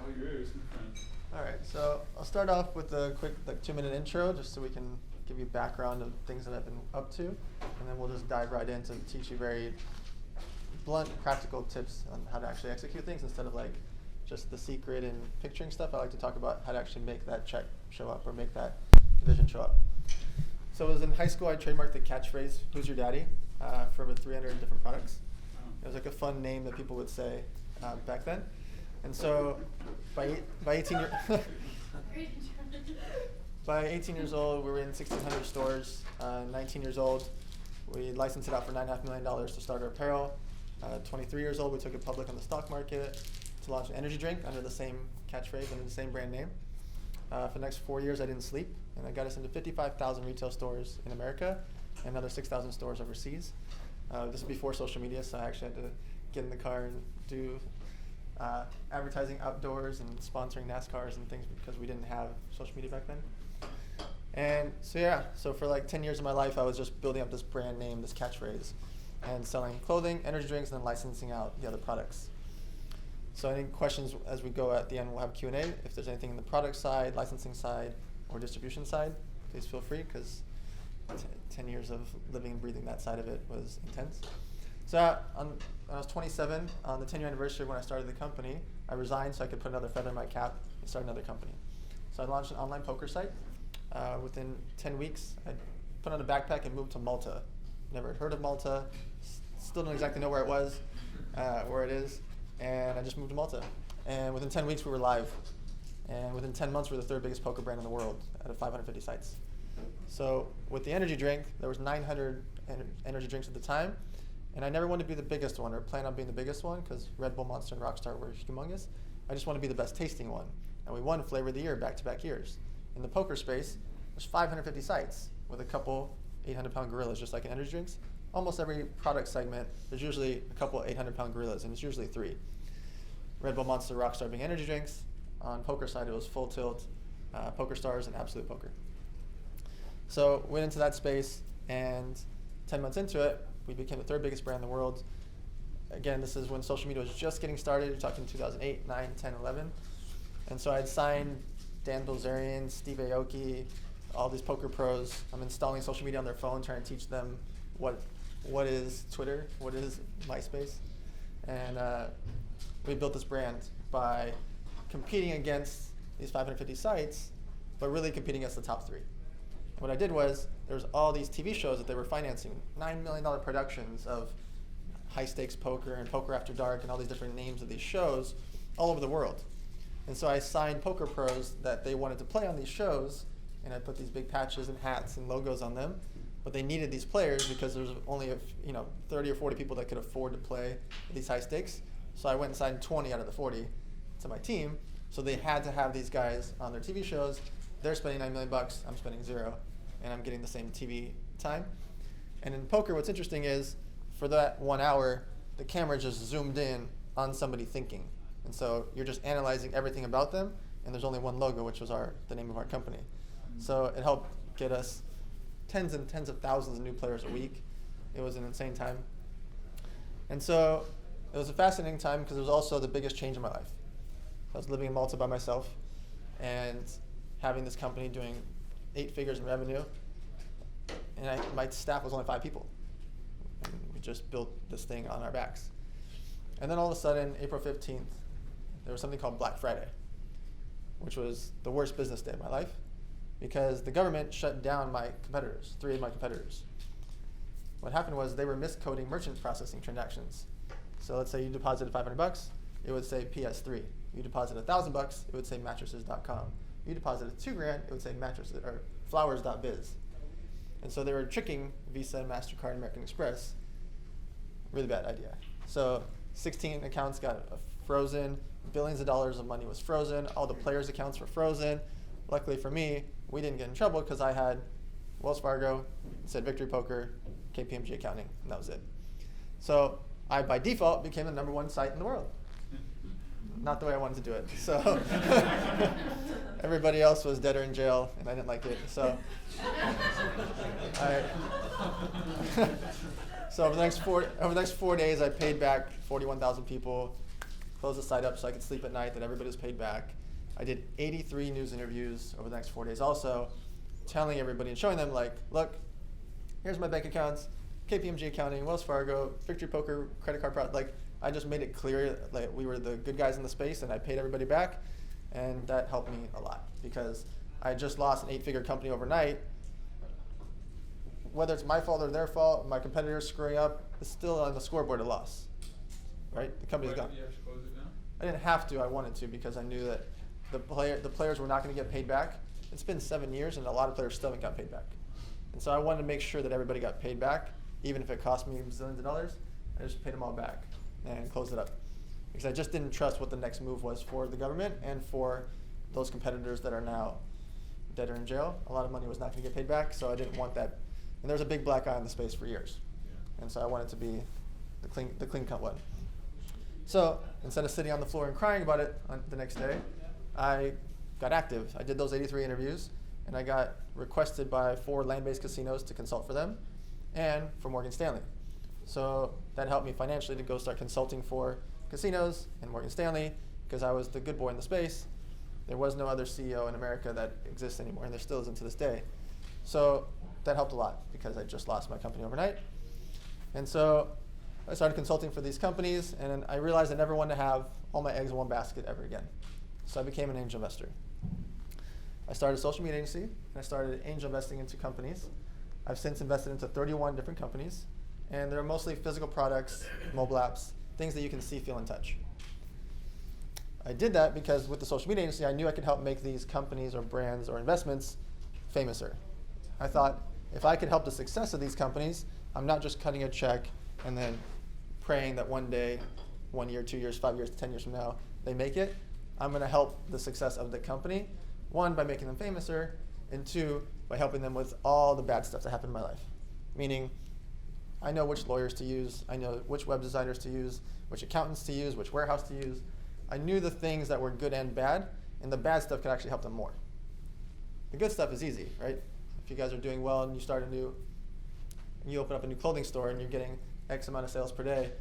All yours, my friend. All right, so I'll start off with a quick 2-minute intro just so we can give you background of things that I've been up to, and then we'll just dive right in to teach you very blunt, practical tips on how to actually execute things instead of like just the secret and picturing stuff. I like to talk about how to actually make that check show up or make that vision show up. So it was in high school I trademarked the catchphrase, "Who's your daddy?" For over 300 different products. It was like a fun name that people would say back then. And so by 18 years old, we were in 1,600 stores. 19 years old, we licensed it out for $9.5 million to start our apparel. 23 years old, we took it public on the stock market to launch an energy drink under the same catchphrase, under the same brand name. For the next 4 years, I didn't sleep, and I got us into 55,000 retail stores in America and another 6,000 stores overseas. This is before social media, so I actually had to get in the car and do advertising outdoors and sponsoring NASCARs and things because we didn't have social media back then. And so for like 10 years of my life, I was just building up this brand name, this catchphrase, and selling clothing, energy drinks, and then licensing out the other products. So any questions as we go at the end, we'll have Q&A. If there's anything in the product side, licensing side, or distribution side, please feel free, because 10 years of living and breathing that side of it was intense. So when I was 27, on the 10-year anniversary when I started the company, I resigned so I could put another feather in my cap and start another company. So I launched an online poker site. Within 10 weeks, I put on a backpack and moved to Malta. Never heard of Malta, still don't exactly know where it was, where it is, and I just moved to Malta. And within 10 weeks, we were live. And within 10 months, we were the third biggest poker brand in the world out of 550 sites. So with the energy drink, there was 900 energy drinks at the time. And I never wanted to be the biggest one or plan on being the biggest one because Red Bull, Monster, and Rockstar were humongous. I just wanted to be the best tasting one. And we won Flavor of the Year back-to-back years. In the poker space, there's 550 sites with a couple 800-pound gorillas, just like in energy drinks. Almost every product segment, there's usually a couple 800-pound gorillas, and it's usually 3. Red Bull, Monster, Rockstar being energy drinks. On poker side, it was Full Tilt, Poker Stars, and Absolute Poker. So went into that space, and 10 months into it, we became the third biggest brand in the world. Again, this is when social media was just getting started. You're talking 2008, 9, 10, 11. And so I'd signed Dan Bilzerian, Steve Aoki, all these poker pros. I'm installing social media on their phone, trying to teach them what is Twitter, what is MySpace. And we built this brand by competing against these 550 sites, but really competing against the top 3. What I did was, there was all these TV shows that they were financing, $9 million productions of high-stakes poker and Poker After Dark and all these different names of these shows all over the world. And so I signed poker pros that they wanted to play on these shows, and I put these big patches and hats and logos on them, but they needed these players because there was only 30 or 40 people that could afford to play these high stakes. So I went and signed 20 out of the 40 to my team, so they had to have these guys on their TV shows. They're spending $9 million, I'm spending 0, and I'm getting the same TV time. And in poker, what's interesting is, for that 1 hour, the camera just zoomed in on somebody thinking. And so you're just analyzing everything about them, and there's only one logo, which was the name of our company. So it helped get us tens and tens of thousands of new players a week. It was an insane time. And so it was a fascinating time because it was also the biggest change in my life. I was living in Malta by myself and having this company doing 8 figures in revenue, and my staff was only 5 people. And we just built this thing on our backs. And then all of a sudden, April 15th, there was something called Black Friday, which was the worst business day of my life because the government shut down my competitors, 3 of my competitors. What happened was they were miscoding merchant processing transactions. So let's say you deposited $500, it would say PS3. You deposited $1,000, it would say mattresses.com. You deposited $2,000, it would say mattresses or flowers.biz. And so they were tricking Visa, MasterCard, and American Express. Really bad idea. So 16 accounts got frozen, billions of dollars of money was frozen, all the players' accounts were frozen. Luckily for me, we didn't get in trouble because I had Wells Fargo, it said Victory Poker, KPMG Accounting, and that was it. So I, by default, became the #1 site in the world. Not the way I wanted to do it. So everybody else was dead or in jail, and I didn't like it. So so over the next 4 days, I paid back 41,000 people, closed the site up so I could sleep at night, that everybody was paid back. I did 83 news interviews over the next 4 days also, telling everybody and showing them, like, look, here's my bank accounts, KPMG accounting, Wells Fargo, Victory Poker, credit card product. Like, I just made it clear like we were the good guys in the space and I paid everybody back, and that helped me a lot because I just lost an 8-figure company overnight. Whether it's my fault or their fault, my competitors screwing up, it's still on the scoreboard a loss, right? The company's gone. Did you have to close it down? I didn't have to, I wanted to, because I knew that the players were not going to get paid back. It's been 7 years and a lot of players still haven't got paid back. And so I wanted to make sure that everybody got paid back, even if it cost me zillions of dollars. I just paid them all back and closed it up. Because I just didn't trust what the next move was for the government and for those competitors that are now dead or in jail. A lot of money was not going to get paid back, so I didn't want that. And there was a big black eye in the space for years. Yeah. And so I wanted to be the clean cut one. So instead of sitting on the floor and crying about it on the next day, I got active. I did those 83 interviews, and I got requested by 4 land-based casinos to consult for them and for Morgan Stanley. So that helped me financially to go start consulting for casinos and Morgan Stanley because I was the good boy in the space. There was no other CEO in America that exists anymore, and there still isn't to this day. So that helped a lot because I just lost my company overnight. And so I started consulting for these companies, and I realized I never wanted to have all my eggs in one basket ever again. So I became an angel investor. I started a social media agency, and I started angel investing into companies. I've since invested into 31 different companies, and they're mostly physical products, mobile apps, things that you can see, feel, and touch. I did that because with the social media agency, I knew I could help make these companies or brands or investments famouser. I thought, if I could help the success of these companies, I'm not just cutting a check and then praying that one day, 1 year, 2 years, 5 years, 10 years from now, they make it. I'm going to help the success of the company, 1, by making them famouser, and 2, by helping them with all the bad stuff that happened in my life. Meaning, I know which lawyers to use, I know which web designers to use, which accountants to use, which warehouse to use. I knew the things that were good and bad, and the bad stuff could actually help them more. The good stuff is easy, right? If you guys are doing well and you open up a new clothing store and you're getting X amount of sales per day,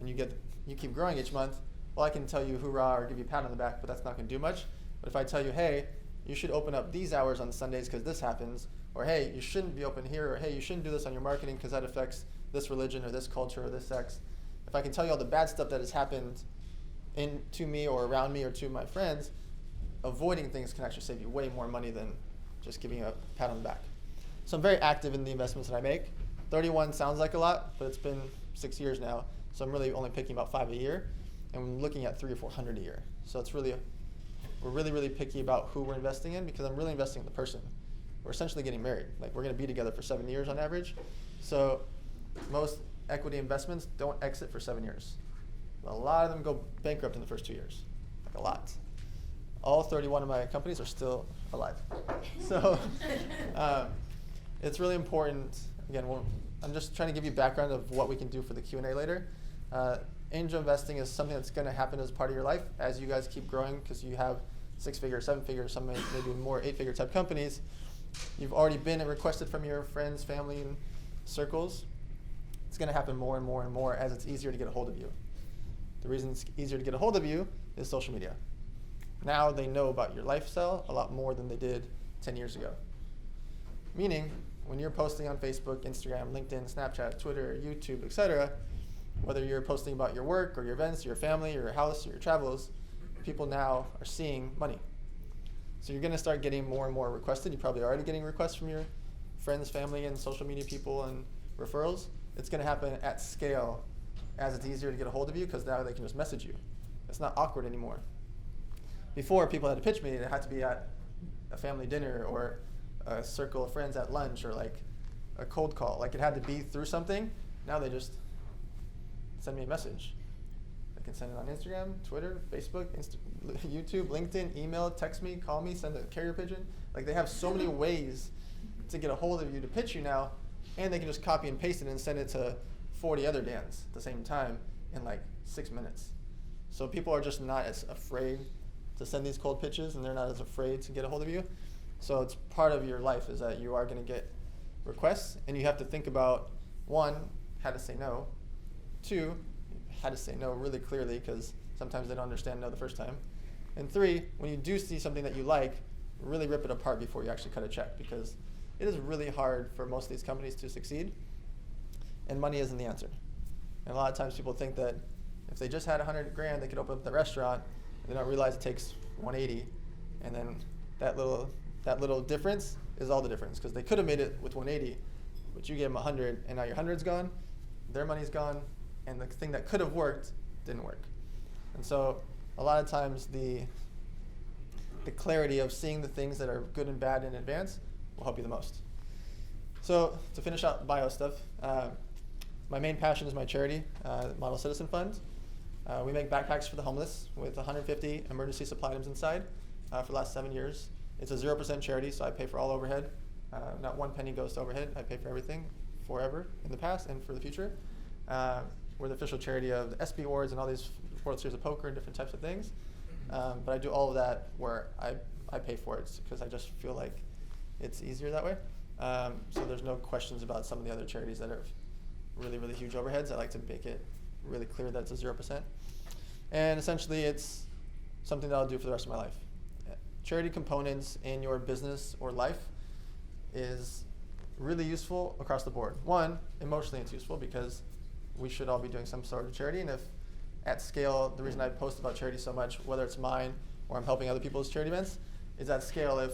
and you keep growing each month, well, I can tell you hoorah or give you a pat on the back, but that's not going to do much. But if I tell you, hey, you should open up these hours on Sundays because this happens, or hey, you shouldn't be open here, or hey, you shouldn't do this on your marketing because that affects this religion or this culture or this sex. If I can tell you all the bad stuff that has happened to me or around me or to my friends, avoiding things can actually save you way more money than just giving you a pat on the back. So I'm very active in the investments that I make. 31 sounds like a lot, but it's been 6 years now, so I'm really only picking about 5 a year, and we're looking at 300 or 400 a year. So it's we're really, really picky about who we're investing in because I'm really investing in the person. We're essentially getting married. Like, we're going to be together for 7 years on average. So most equity investments don't exit for 7 years. A lot of them go bankrupt in the first 2 years, like a lot. All 31 of my companies are still alive. So it's really important. Again, I'm just trying to give you background of what we can do for the Q&A later. Angel investing is something that's going to happen as part of your life as you guys keep growing because you have 6-figure, 7-figure, some maybe more 8-figure type companies. You've already been requested from your friends, family, and circles. It's going to happen more and more and more as it's easier to get a hold of you. The reason it's easier to get a hold of you is social media. Now they know about your lifestyle a lot more than they did 10 years ago. Meaning, when you're posting on Facebook, Instagram, LinkedIn, Snapchat, Twitter, YouTube, etc., whether you're posting about your work or your events, your family, your house, or your travels, people now are seeing money. So you're going to start getting more and more requested. You're probably already getting requests from your friends, family, and social media people and referrals. It's going to happen at scale as it's easier to get a hold of you because now they can just message you. It's not awkward anymore. Before, people had to pitch me. It had to be at a family dinner or a circle of friends at lunch or like a cold call. Like, it had to be through something. Now they just send me a message. They can send it on Instagram, Twitter, Facebook, YouTube, LinkedIn, email, text me, call me, send a carrier pigeon. Like, they have so many ways to get a hold of you to pitch you now, and they can just copy and paste it and send it to 40 other Dans at the same time in like 6 minutes. So people are just not as afraid to send these cold pitches, and they're not as afraid to get a hold of you. So it's part of your life is that you are going to get requests, and you have to think about, 1, how to say no, 2, how to say no really clearly, because Sometimes they don't understand no the first time. And 3, when you do see something that you like, really rip it apart before you actually cut a check, because it is really hard for most of these companies to succeed, and money isn't the answer. And a lot of times people think that if they just had 100 grand, they could open up the restaurant, and they don't realize it takes 180, and then that little difference is all the difference, because they could have made it with 180, but you gave them 100, and now your 100's gone, their money's gone, and the thing that could have worked didn't work. And so a lot of times the clarity of seeing the things that are good and bad in advance will help you the most. So to finish out bio stuff, my main passion is my charity, Model Citizen Fund. We make backpacks for the homeless with 150 emergency supply items inside for the last 7 years. It's a 0% charity, so I pay for all overhead. Not one penny goes to overhead. I pay for everything forever in the past and for the future. We're the official charity of the SB Awards and all these World Series of Poker and different types of things. But I do all of that where I pay for it because I just feel like it's easier that way. So there's no questions about some of the other charities that are really, really huge overheads. I like to make it really clear that it's a 0%. And essentially it's something that I'll do for the rest of my life. Charity components in your business or life is really useful across the board. One, emotionally it's useful because we should all be doing some sort of charity, and if at scale, the reason I post about charity so much, whether it's mine or I'm helping other people's charity events, is at scale. If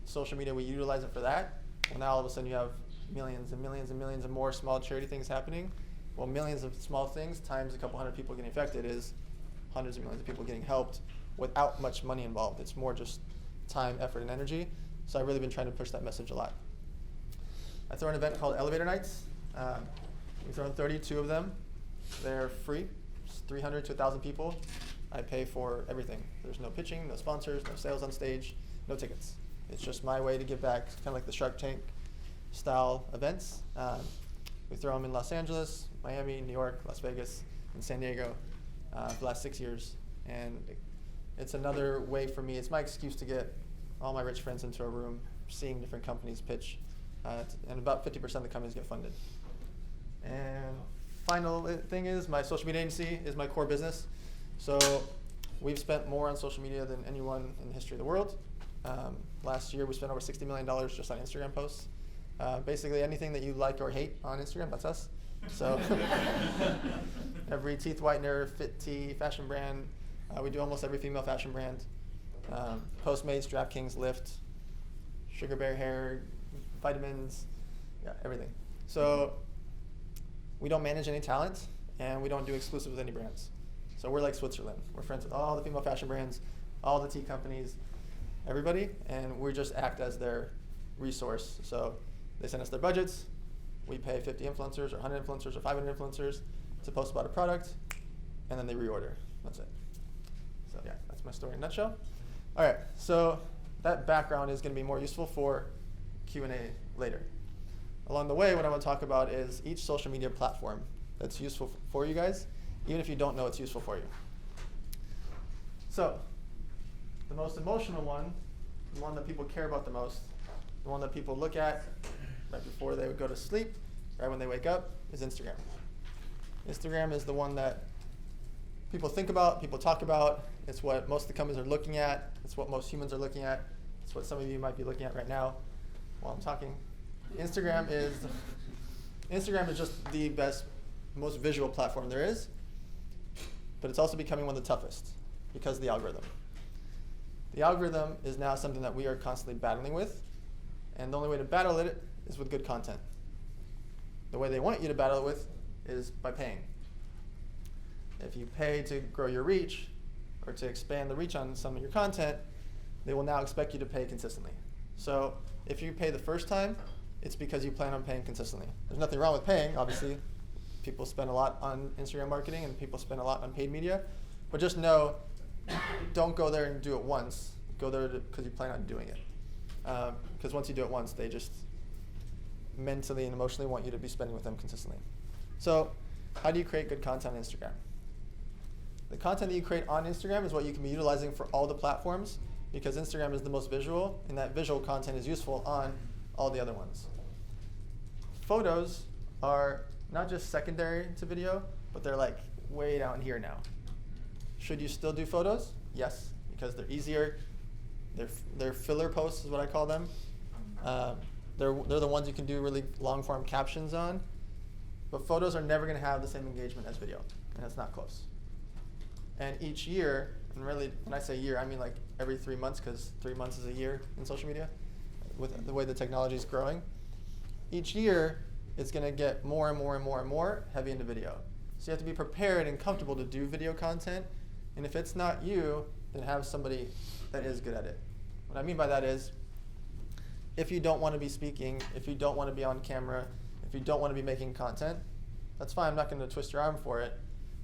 social media, we utilize it for that, well now all of a sudden you have millions and millions and millions of more small charity things happening. Well, millions of small things times a couple hundred people getting affected is hundreds of millions of people getting helped without much money involved. It's more just time, effort, and energy. So I've really been trying to push that message a lot. I throw an event called Elevator Nights. We throw in 32 of them. They're free. It's 300 to 1,000 people. I pay for everything. There's no pitching, no sponsors, no sales on stage, no tickets. It's just my way to give back, kind of like the Shark Tank style events. We throw them in Los Angeles, Miami, New York, Las Vegas, and San Diego for the last 6 years. And it's another way for me, it's my excuse to get all my rich friends into a room, seeing different companies pitch, and about 50% of the companies get funded. And final thing is my social media agency is my core business. So we've spent more on social media than anyone in the history of the world. Last year we spent over $60 million just on Instagram posts. Basically anything that you like or hate on Instagram, that's us. So every teeth whitener, fit tea, fashion brand, we do almost every female fashion brand. Postmates, DraftKings, Lyft, Sugar Bear hair, vitamins, yeah, everything. So we don't manage any talent, and we don't do exclusive with any brands. So we're like Switzerland. We're friends with all the female fashion brands, all the tea companies, everybody, and we just act as their resource. So they send us their budgets. We pay 50 influencers or 100 influencers or 500 influencers to post about a product, and then they reorder. That's it. So yeah, that's my story in a nutshell. All right, so that background is going to be more useful for Q&A later. Along the way, what I want to talk about is each social media platform that's useful for you guys, even if you don't know it's useful for you. So the most emotional one, the one that people care about the most, the one that people look at right before they would go to sleep, right when they wake up, is Instagram. Instagram is the one that people think about, people talk about. It's what most of the companies are looking at. It's what most humans are looking at. It's what some of you might be looking at right now while I'm talking. Instagram is just the best, most visual platform there is, but it's also becoming one of the toughest because of the algorithm. The algorithm is now something that we are constantly battling with, and the only way to battle it is with good content. The way they want you to battle it with is by paying. If you pay to grow your reach or to expand the reach on some of your content, they will now expect you to pay consistently. So if you pay the first time, it's because you plan on paying consistently. There's nothing wrong with paying, obviously. People spend a lot on Instagram marketing and people spend a lot on paid media. But just know, don't go there and do it once. Go there because you plan on doing it. Because once you do it once, they just mentally and emotionally want you to be spending with them consistently. So how do you create good content on Instagram? The content that you create on Instagram is what you can be utilizing for all the platforms, because Instagram is the most visual, and that visual content is useful on all the other ones. Photos are not just secondary to video, but they're like way down here now. Should you still do photos? Yes, because they're easier. They're filler posts is what I call them. They're the ones you can do really long form captions on. But photos are never going to have the same engagement as video, and it's not close. And each year, and really when I say year, I mean like every 3 months, because 3 months is a year in social media, with the way the technology is growing. Each year, it's going to get more and more and more and more heavy into video. So you have to be prepared and comfortable to do video content. And if it's not you, then have somebody that is good at it. What I mean by that is, if you don't want to be speaking, if you don't want to be on camera, if you don't want to be making content, that's fine. I'm not going to twist your arm for it.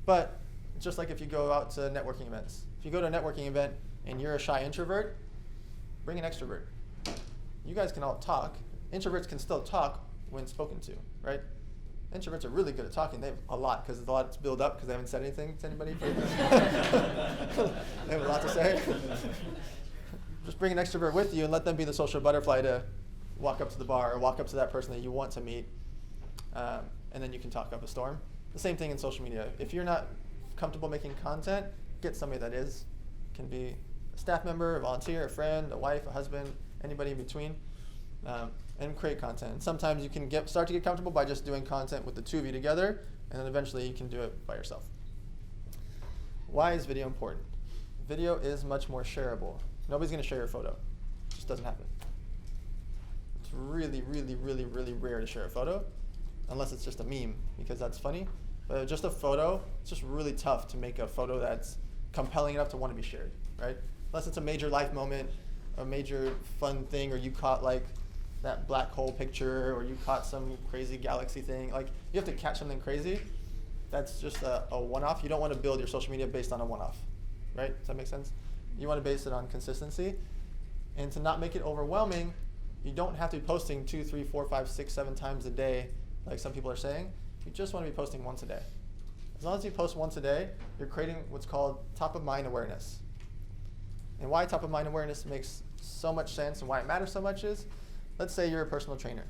But it's just like if you go out to networking events. If you go to a networking event and you're a shy introvert, bring an extrovert. You guys can all talk. Introverts can still talk when spoken to, right? Introverts are really good at talking. They have a lot, because there's a lot to build up because they haven't said anything to anybody. They have a lot to say. Just bring an extrovert with you and let them be the social butterfly to walk up to the bar or walk up to that person that you want to meet, and then you can talk up a storm. The same thing in social media. If you're not comfortable making content, get somebody that is. Can be a staff member, a volunteer, a friend, a wife, a husband, anybody in between, and create content. And sometimes you can start to get comfortable by just doing content with the two of you together, and then eventually you can do it by yourself. Why is video important? Video is much more shareable. Nobody's going to share your photo. It just doesn't happen. It's really, really, really, really rare to share a photo, unless it's just a meme, because that's funny. But just a photo, it's just really tough to make a photo that's compelling enough to want to be shared, right? Unless it's a major life moment, a major fun thing, or you caught like that black hole picture, or you caught some crazy galaxy thing. Like, you have to catch something crazy. That's just a one-off. You don't want to build your social media based on a one-off, right? Does that make sense? You want to base it on consistency. And to not make it overwhelming, you don't have to be posting 2, 3, 4, 5, 6, 7 times a day, like some people are saying. You just want to be posting once a day. As long as you post once a day, you're creating what's called top-of-mind awareness. And why top-of-mind awareness makes so much sense and why it matters so much is, let's say you're a personal trainer,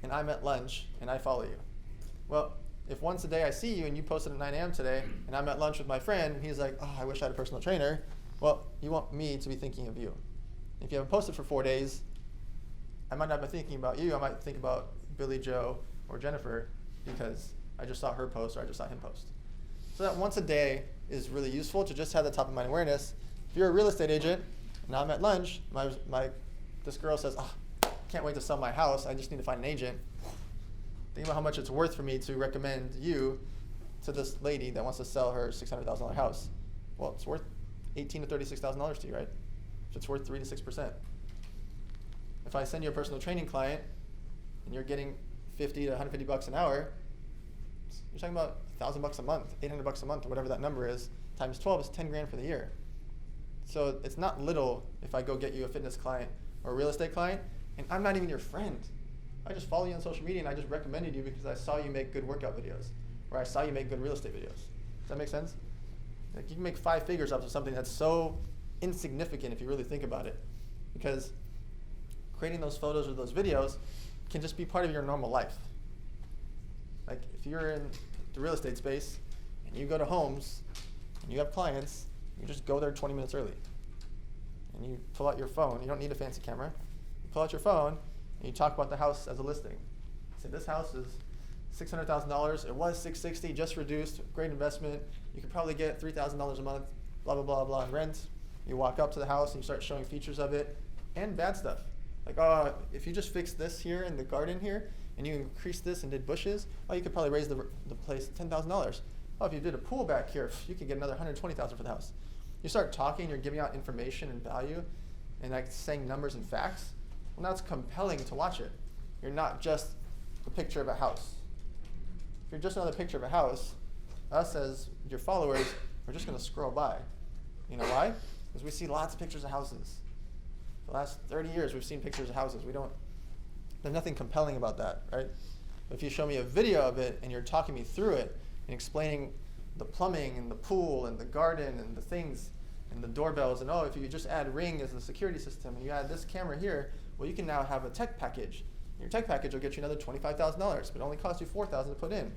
and I'm at lunch, and I follow you. Well, if once a day I see you, and you posted at 9 a.m. today, and I'm at lunch with my friend, and he's like, oh, I wish I had a personal trainer, well, you want me to be thinking of you. If you haven't posted for 4 days, I might not be thinking about you. I might think about Billy Joe or Jennifer, because I just saw her post or I just saw him post. So that once a day is really useful to just have that top-of-mind awareness. If you're a real estate agent, and I'm at lunch, this girl says, oh, can't wait to sell my house, I just need to find an agent. Think about how much it's worth for me to recommend you to this lady that wants to sell her $600,000 house. Well, it's worth $18,000 to $36,000 to you, right? So it's worth 3 to 6%. If I send you a personal training client and you're getting $50 to $150 an hour, you're talking about $1,000 a month, $800 a month, or whatever that number is, times 12 is 10 grand for the year. So it's not little if I go get you a fitness client or a real estate client, and I'm not even your friend. I just follow you on social media and I just recommended you because I saw you make good workout videos, or I saw you make good real estate videos. Does that make sense? Like, you can make 5 figures off of something that's so insignificant if you really think about it, because creating those photos or those videos can just be part of your normal life. Like, if you're in the real estate space and you go to homes and you have clients, you just go there 20 minutes early. And you pull out your phone. You don't need a fancy camera. You pull out your phone and you talk about the house as a listing. You say, this house is $600,000. It was $660,000, just reduced. Great investment. You could probably get $3,000 a month, blah, blah, blah, blah, in rent. You walk up to the house and you start showing features of it and bad stuff. Like, oh, if you just fix this here in the garden here, and you increase this and did bushes, oh, you could probably raise the place $10,000. Oh, if you did a pool back here, you could get another $120,000 for the house. You start talking, you're giving out information and value, and like saying numbers and facts. Well, now it's compelling to watch it. You're not just a picture of a house. If you're just another picture of a house, us as your followers, we're just going to scroll by. You know why? Because we see lots of pictures of houses. The last 30 years, we've seen pictures of houses. There's nothing compelling about that, right? But if you show me a video of it and you're talking me through it and explaining the plumbing and the pool and the garden and the things and the doorbells, and oh, if you just add Ring as the security system and you add this camera here, well, you can now have a tech package. Your tech package will get you another $25,000, but it only costs you $4,000 to put in.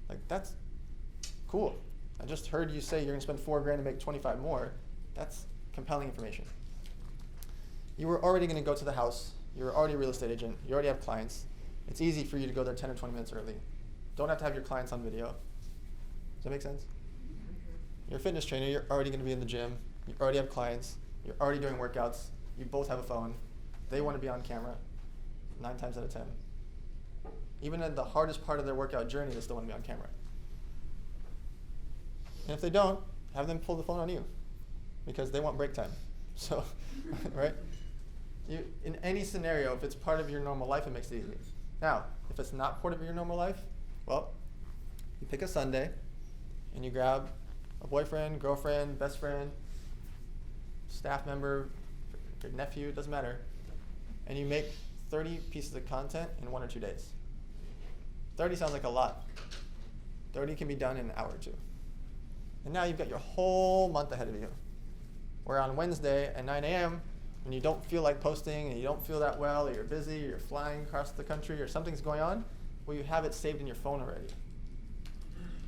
Like, that's cool. I just heard you say you're gonna spend $4,000 to make 25 more. That's compelling information. You were already gonna go to the house. You're already a real estate agent. You already have clients. It's easy for you to go there 10 or 20 minutes early. Don't have to have your clients on video. Does that make sense? You're a fitness trainer. You're already gonna be in the gym. You already have clients. You're already doing workouts. You both have a phone. They want to be on camera 9 times out of 10. Even in the hardest part of their workout journey, they still want to be on camera. And if they don't, have them pull the phone on you because they want break time. So, right? In any scenario, if it's part of your normal life, it makes it easy. Now, if it's not part of your normal life, well, you pick a Sunday and you grab a boyfriend, girlfriend, best friend, staff member, your nephew, it doesn't matter, and you make 30 pieces of content in 1 or 2 days. 30 sounds like a lot. 30 can be done in an hour or 2. And now you've got your whole month ahead of you. Where on Wednesday at 9 a.m., when you don't feel like posting and you don't feel that well, or you're busy, or you're flying across the country, or something's going on, well, you have it saved in your phone already.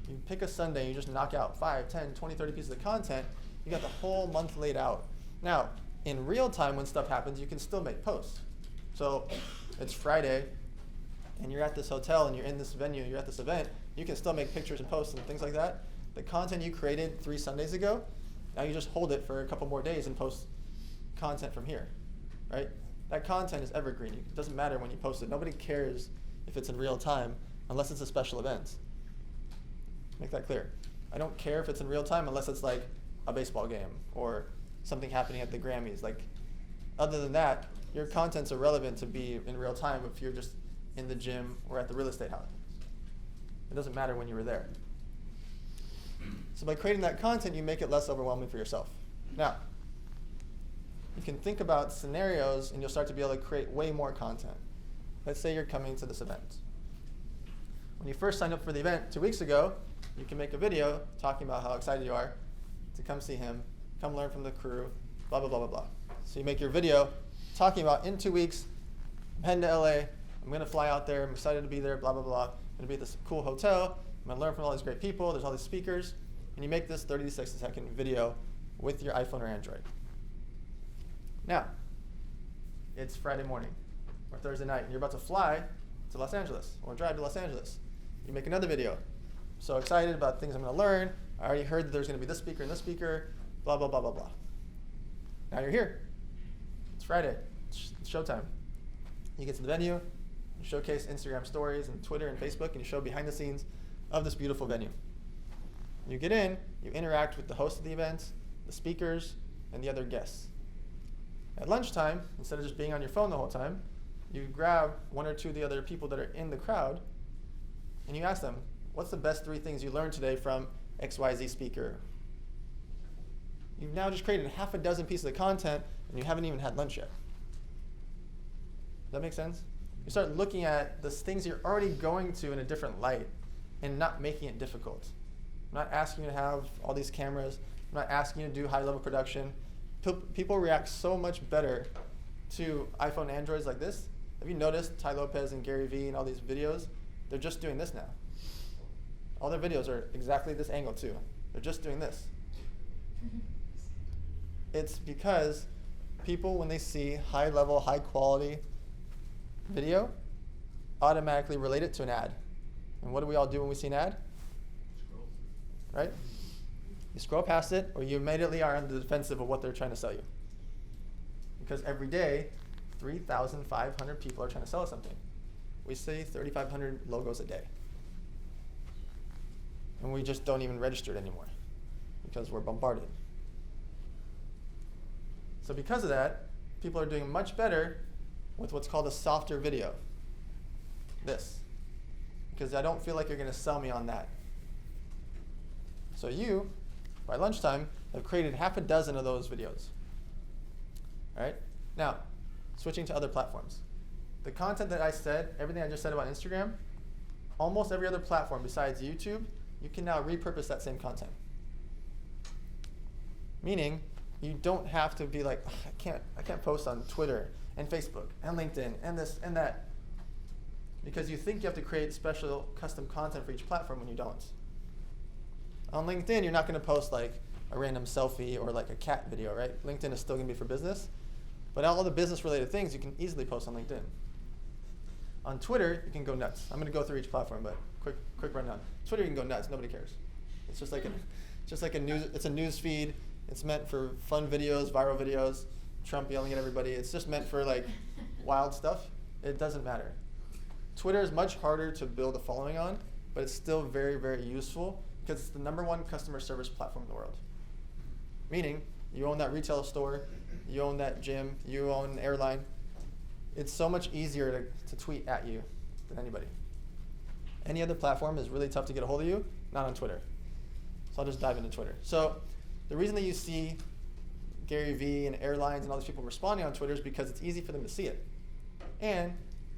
You pick a Sunday, and you just knock out 5, 10, 20, 30 pieces of content, you got the whole month laid out. Now, in real time when stuff happens, you can still make posts. So it's Friday, and you're at this hotel, and you're in this venue, you're at this event, you can still make pictures and posts and things like that. The content you created 3 Sundays ago, now you just hold it for a couple more days and post content from here, right? That content is evergreen. It doesn't matter when you post it. Nobody cares if it's in real time unless it's a special event. Make that clear. I don't care if it's in real time unless it's like a baseball game or something happening at the Grammys. Like, other than that, your content's irrelevant to be in real time if you're just in the gym or at the real estate house. It doesn't matter when you were there. So by creating that content, you make it less overwhelming for yourself. Now, you can think about scenarios and you'll start to be able to create way more content. Let's say you're coming to this event. When you first signed up for the event 2 weeks ago, you can make a video talking about how excited you are to come see him, come learn from the crew, blah, blah, blah, blah, blah. So you make your video talking about, in 2 weeks, I'm heading to LA, I'm gonna fly out there, I'm excited to be there, blah, blah, blah. I'm gonna be at this cool hotel, I'm gonna learn from all these great people, there's all these speakers, and you make this 30 to 60 second video with your iPhone or Android. Now, it's Friday morning or Thursday night, and you're about to fly to Los Angeles or drive to Los Angeles. You make another video. So excited about things I'm going to learn. I already heard that there's going to be this speaker and this speaker, blah, blah, blah, blah, blah. Now you're here. It's Friday. It's showtime. You get to the venue, you showcase Instagram stories and Twitter and Facebook, and you show behind the scenes of this beautiful venue. You get in, you interact with the host of the event, the speakers, and the other guests. At lunchtime, instead of just being on your phone the whole time, you grab 1 or 2 of the other people that are in the crowd, and you ask them, what's the best 3 things you learned today from XYZ speaker? You've now just created half a dozen pieces of content, and you haven't even had lunch yet. Does that make sense? You start looking at the things you're already going to in a different light and not making it difficult. I'm not asking you to have all these cameras. I'm not asking you to do high-level production. People react so much better to iPhone Androids like this. Have you noticed Ty Lopez and Gary Vee and all these videos? They're just doing this now. All their videos are exactly this angle too. They're just doing this. It's because people, when they see high-level, high-quality video, automatically relate it to an ad. And what do we all do when we see an ad? Scroll. Right? You scroll past it, or you immediately are on the defensive of what they're trying to sell you. Because every day, 3,500 people are trying to sell us something. We see 3,500 logos a day. And we just don't even register it anymore because we're bombarded. So because of that, people are doing much better with what's called a softer video. This. Because I don't feel like you're going to sell me on that. So you, by lunchtime, have created half a dozen of those videos. All right? Now, switching to other platforms. The content that I said, everything I just said about Instagram, almost every other platform besides YouTube, you can now repurpose that same content. Meaning, you don't have to be like, I can't post on Twitter and Facebook and LinkedIn and this and that. Because you think you have to create special custom content for each platform when you don't. On LinkedIn, you're not going to post like a random selfie or like a cat video, right? LinkedIn is still going to be for business. But all the business-related things you can easily post on LinkedIn. On Twitter, you can go nuts. I'm going to go through each platform, but quick rundown. Twitter, you can go nuts. Nobody cares. It's just like a news. It's a news feed. It's meant for fun videos, viral videos, Trump yelling at everybody. It's just meant for like wild stuff. It doesn't matter. Twitter is much harder to build a following on, but it's still very, very useful because it's the #1 customer service platform in the world. Meaning, you own that retail store, you own that gym, you own an airline. It's so much easier to tweet at you than anybody. Any other platform is really tough to get a hold of you, not on Twitter. So I'll just dive into Twitter. So the reason that you see Gary Vee and airlines and all these people responding on Twitter is because it's easy for them to see it. And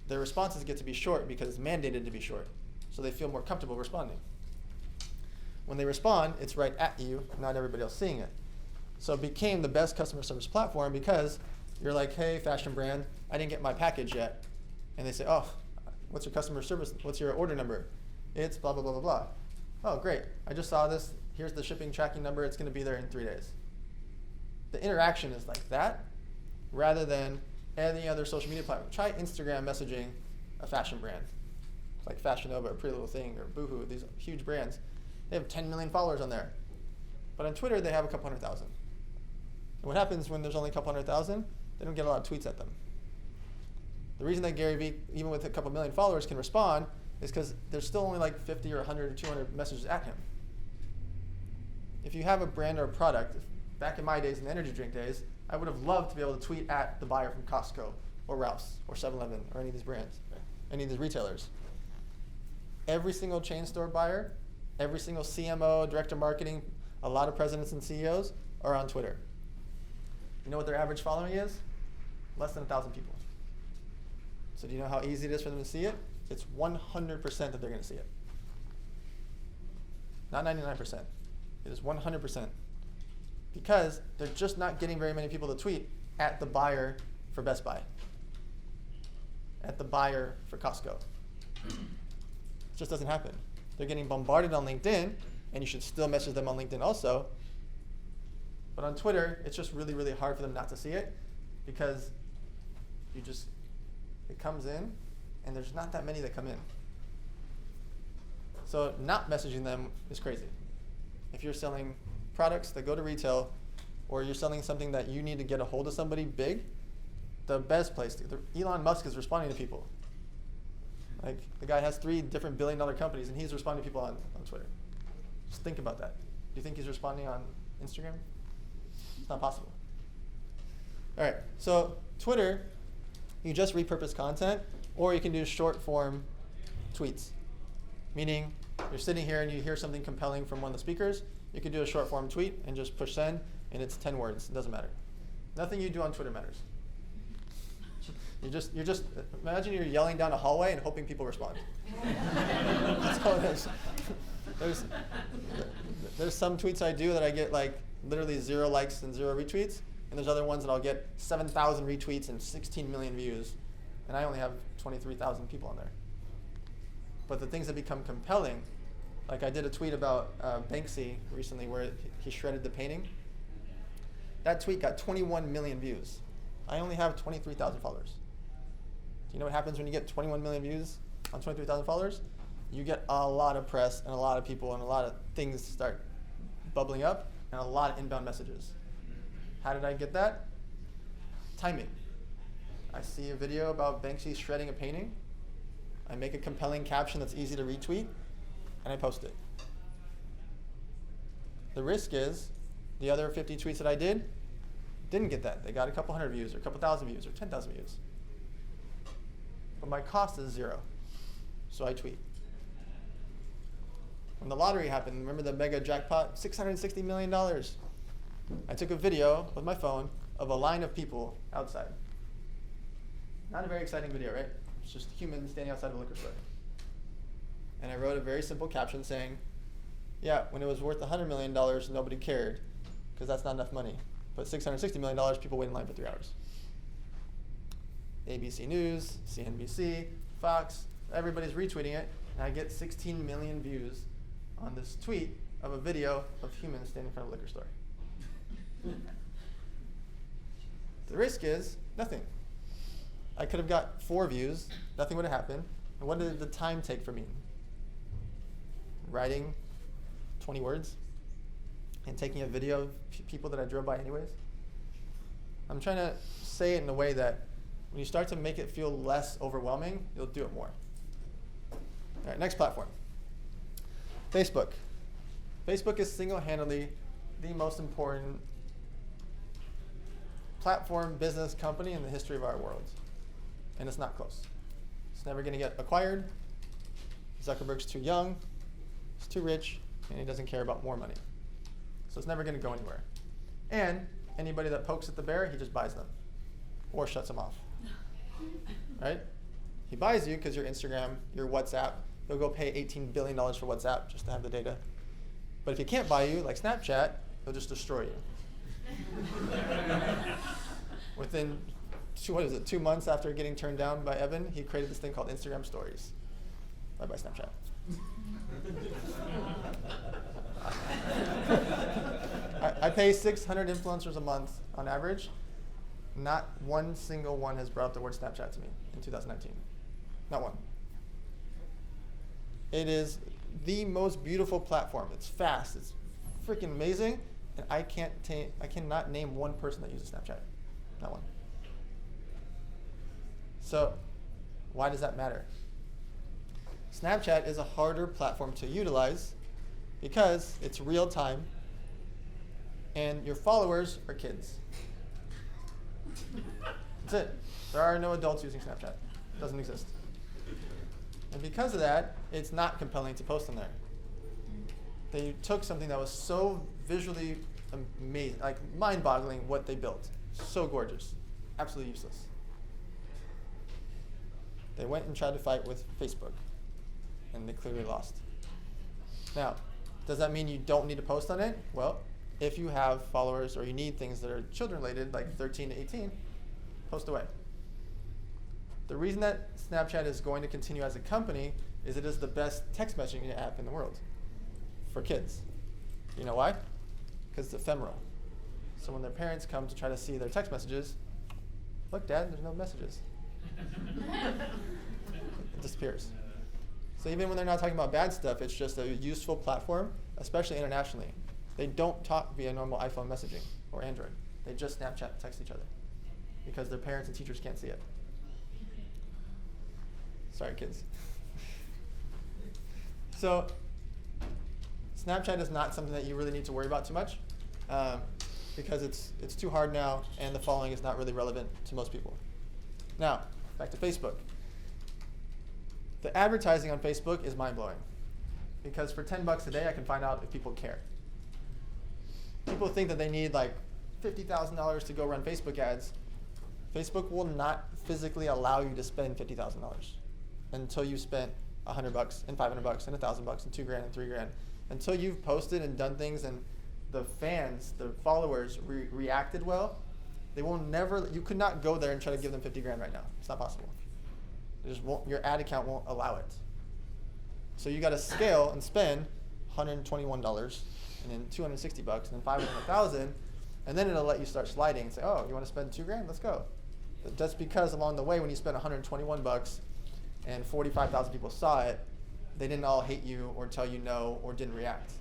their responses get to be short because it's mandated to be short. So they feel more comfortable responding. When they respond, it's right at you, not everybody else seeing it. So it became the best customer service platform because you're like, hey, fashion brand, I didn't get my package yet. And they say, oh, what's your customer service? What's your order number? It's blah, blah, blah, blah, blah. Oh, great. I just saw this. Here's the shipping tracking number. It's going to be there in 3 days. The interaction is like that rather than any other social media platform. Try Instagram messaging a fashion brand. Like Fashion Nova or Pretty Little Thing or Boohoo, these huge brands. They have 10 million followers on there. But on Twitter, they have a couple 100,000. And what happens when there's only a couple 100,000? They don't get a lot of tweets at them. The reason that Gary Vee, even with a couple million followers, can respond is because there's still only like 50 or 100 or 200 messages at him. If you have a brand or a product, back in my days, in the energy drink days, I would have loved to be able to tweet at the buyer from Costco or Ralph's or 7-Eleven or any of these brands, any of these retailers. Every single chain store buyer, every single CMO, director of marketing, a lot of presidents and CEOs are on Twitter. You know what their average following is? Less than 1,000 people. So do you know how easy it is for them to see it? It's 100% that they're going to see it. Not 99%. It is 100%. Because they're just not getting very many people to tweet at the buyer for Best Buy. At the buyer for Costco. It just doesn't happen. They're getting bombarded on LinkedIn, and you should still message them on LinkedIn also. But on Twitter, it's just really, really hard for them not to see it because it comes in, and there's not that many that come in. So not messaging them is crazy. If you're selling products that go to retail, or you're selling something that you need to get a hold of somebody big, the best place Elon Musk is responding to people. Like, the guy has 3 different billion-dollar companies, and he's responding to people on Twitter. Just think about that. Do you think he's responding on Instagram? It's not possible. All right, so Twitter, you just repurpose content, or you can do short-form tweets. Meaning, you're sitting here and you hear something compelling from one of the speakers, you can do a short-form tweet and just push send, and it's 10 words. It doesn't matter. Nothing you do on Twitter matters. You're just imagine you're yelling down a hallway and hoping people respond. That's all it is. There's some tweets I do that I get like literally 0 likes and 0 retweets, and there's other ones that I'll get 7,000 retweets and 16 million views, and I only have 23,000 people on there. But the things that become compelling, like I did a tweet about Banksy recently where he shredded the painting. That tweet got 21 million views. I only have 23,000 followers. Do you know what happens when you get 21 million views on 23,000 followers? You get a lot of press and a lot of people and a lot of things start bubbling up and a lot of inbound messages. How did I get that? Timing. I see a video about Banksy shredding a painting. I make a compelling caption that's easy to retweet, and I post it. The risk is the other 50 tweets that I didn't get that. They got a couple 100 views or a couple 1,000 views or 10,000 views. But my cost is 0, so I tweet. When the lottery happened, remember the mega jackpot? $660 million. I took a video with my phone of a line of people outside. Not a very exciting video, right? It's just humans standing outside of a liquor store. And I wrote a very simple caption saying, yeah, when it was worth $100 million, nobody cared, because that's not enough money. But $660 million, people wait in line for 3 hours. ABC News, CNBC, Fox, everybody's retweeting it, and I get 16 million views on this tweet of a video of humans standing in front of a liquor store. The risk is nothing. I could have got 4 views, nothing would have happened. And what did the time take for me? Writing 20 words and taking a video of people that I drove by anyways. I'm trying to say it in a way that when you start to make it feel less overwhelming, you'll do it more. All right, next platform. Facebook. Facebook is single-handedly the most important platform business company in the history of our world. And it's not close. It's never going to get acquired. Zuckerberg's too young, he's too rich, and he doesn't care about more money. So it's never going to go anywhere. And anybody that pokes at the bear, he just buys them or shuts them off. Right? He buys you because your Instagram, your WhatsApp, he'll go pay $18 billion for WhatsApp just to have the data. But if he can't buy you, like Snapchat, he'll just destroy you. Within 2 months after getting turned down by Evan, he created this thing called Instagram Stories. Bye-bye Snapchat. I pay 600 influencers a month on average. Not one single one has brought up the word Snapchat to me in 2019. Not one. It is the most beautiful platform. It's fast. It's freaking amazing. And I cannot name one person that uses Snapchat. Not one. So why does that matter? Snapchat is a harder platform to utilize because it's real time and your followers are kids. That's it. There are no adults using Snapchat. It doesn't exist. And because of that, it's not compelling to post on there. They took something that was so visually amazing, like mind-boggling what they built. So gorgeous. Absolutely useless. They went and tried to fight with Facebook, and they clearly lost. Now, does that mean you don't need to post on it? Well, if you have followers or you need things that are children-related, like 13 to 18, post away. The reason that Snapchat is going to continue as a company is it is the best text messaging app in the world for kids. You know why? Because it's ephemeral. So when their parents come to try to see their text messages, look, Dad, there's no messages. It disappears. So even when they're not talking about bad stuff, it's just a useful platform, especially internationally. They don't talk via normal iPhone messaging or Android. They just Snapchat text each other because their parents and teachers can't see it. Sorry, kids. So Snapchat is not something that you really need to worry about too much because it's too hard now and the following is not really relevant to most people. Now, back to Facebook. The advertising on Facebook is mind-blowing because for $10 a day, I can find out if people care. People think that they need like $50,000 to go run Facebook ads. Facebook will not physically allow you to spend $50,000 until you spent $100 and $500 and $1,000 and $2,000 and $3,000. Until you've posted and done things and the fans, the followers reacted well, they will never. You could not go there and try to give them $50,000 right now. It's not possible. It just won't, your ad account won't allow it. So you got to scale and spend $121 and then $260 and then $500 and $1,000, and then it'll let you start sliding and say, oh, you want to spend $2,000? Let's go. But that's because along the way, when you spend $121 and 45,000 people saw it, they didn't all hate you or tell you no or didn't react.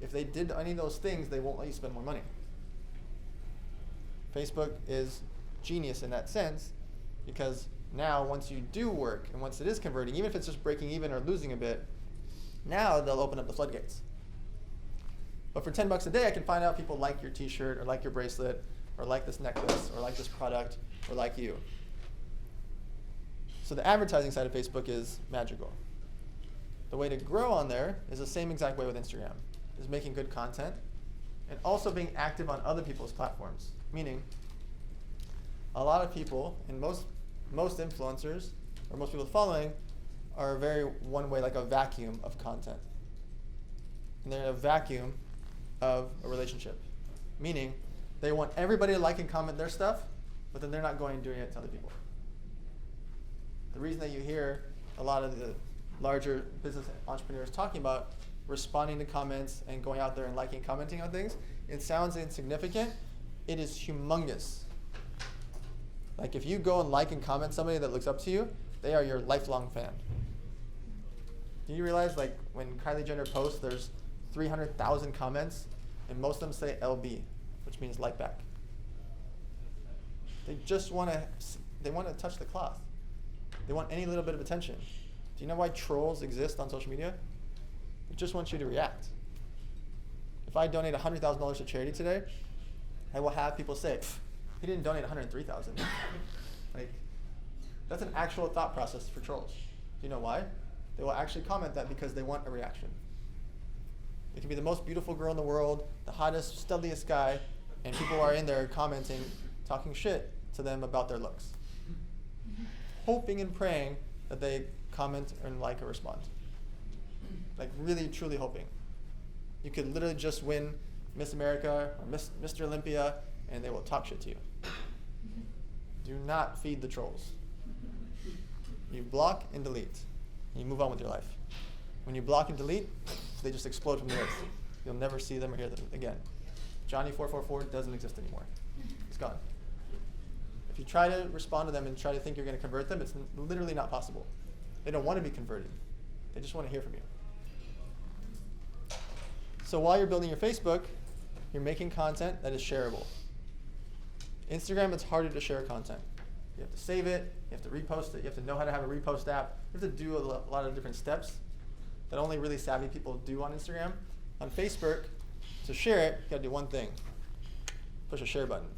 If they did any of those things, they won't let you spend more money. Facebook is genius in that sense because now once you do work and once it is converting, even if it's just breaking even or losing a bit, now they'll open up the floodgates. But for $10 a day, I can find out people like your t-shirt or like your bracelet or like this necklace or like this product or like you. So the advertising side of Facebook is magical. The way to grow on there is the same exact way with Instagram, is making good content and also being active on other people's platforms. Meaning, a lot of people, and most influencers, or most people following, are very one way, like a vacuum of content. And they're in a vacuum of a relationship. Meaning, they want everybody to like and comment their stuff, but then they're not going and doing it to other people. The reason that you hear a lot of the larger business entrepreneurs talking about responding to comments and going out there and liking and commenting on things, it sounds insignificant. It is humongous. Like if you go and like and comment somebody that looks up to you, they are your lifelong fan. Do you realize like when Kylie Jenner posts, there's 300,000 comments and most of them say LB, which means like back. They just want to touch the cloth. They want any little bit of attention. Do you know why trolls exist on social media? They just want you to react. If I donate $100,000 to charity today, I will have people say, he didn't donate $103,000. Like, that's an actual thought process for trolls. Do you know why? They will actually comment that because they want a reaction. It can be the most beautiful girl in the world, the hottest, studliest guy, and people are in there commenting, talking shit to them about their looks. Hoping and praying that they comment and like or respond. Like really, truly hoping. You could literally just win Miss America or Mr. Olympia, and they will talk shit to you. Do not feed the trolls. You block and delete. And you move on with your life. When you block and delete, they just explode from the earth. You'll never see them or hear them again. Johnny444 doesn't exist anymore. It's gone. If you try to respond to them and try to think you're going to convert them, it's literally not possible. They don't want to be converted. They just want to hear from you. So while you're building your Facebook, you're making content that is shareable. Instagram, it's harder to share content. You have to save it, you have to repost it, you have to know how to have a repost app. You have to do a lot of different steps that only really savvy people do on Instagram. On Facebook, to share it, you gotta do one thing. Push a share button.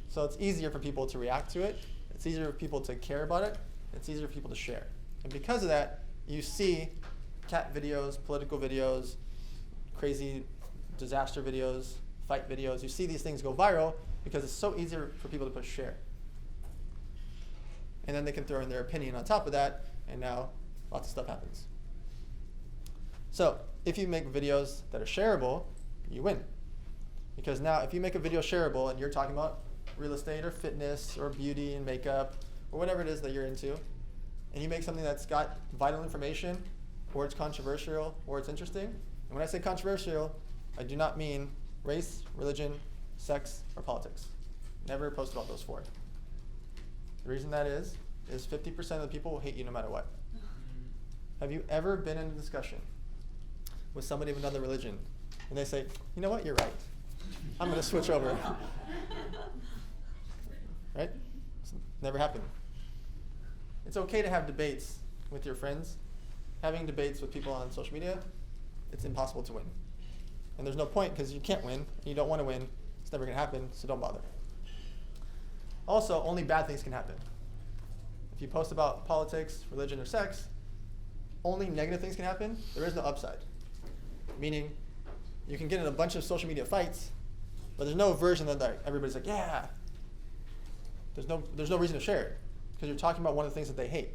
So it's easier for people to react to it, it's easier for people to care about it, it's easier for people to share. And because of that, you see cat videos, political videos, crazy disaster videos, fight videos. You see these things go viral because it's so easier for people to push share. And then they can throw in their opinion on top of that, and now lots of stuff happens. So if you make videos that are shareable, you win. Because now if you make a video shareable and you're talking about real estate or fitness or beauty and makeup or whatever it is that you're into, and you make something that's got vital information, or it's controversial, or it's interesting, and when I say controversial, I do not mean race, religion, sex, or politics. Never post about those four. The reason that is 50% of the people will hate you no matter what. Have you ever been in a discussion with somebody of another religion and they say, you know what, you're right. I'm going to switch over. Right? It's never happened. It's okay to have debates with your friends. Having debates with people on social media, it's impossible to win. And there's no point because you can't win, and you don't want to win. It's never going to happen, so don't bother. Also, only bad things can happen. If you post about politics, religion, or sex, only negative things can happen. There is no upside. Meaning, you can get in a bunch of social media fights, but there's no version that everybody's like, yeah. There's no reason to share it because you're talking about one of the things that they hate.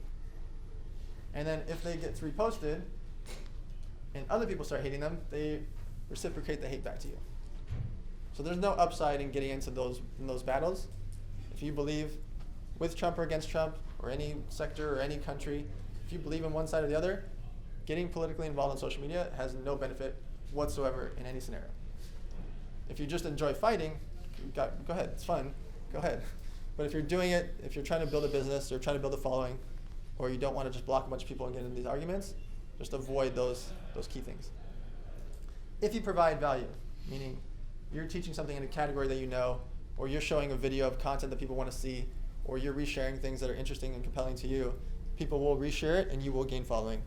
And then if they get reposted and other people start hating them, they reciprocate the hate back to you. So there's no upside in getting into those battles. If you believe with Trump or against Trump or any sector or any country, if you believe in one side or the other, getting politically involved on social media has no benefit whatsoever in any scenario. If you just enjoy fighting, go ahead, it's fun, go ahead. But if you're doing it, if you're trying to build a business or trying to build a following, or you don't want to just block a bunch of people and get into these arguments, just avoid those key things. If you provide value, meaning you're teaching something in a category that you know, or you're showing a video of content that people want to see, or you're resharing things that are interesting and compelling to you, people will reshare it and you will gain following,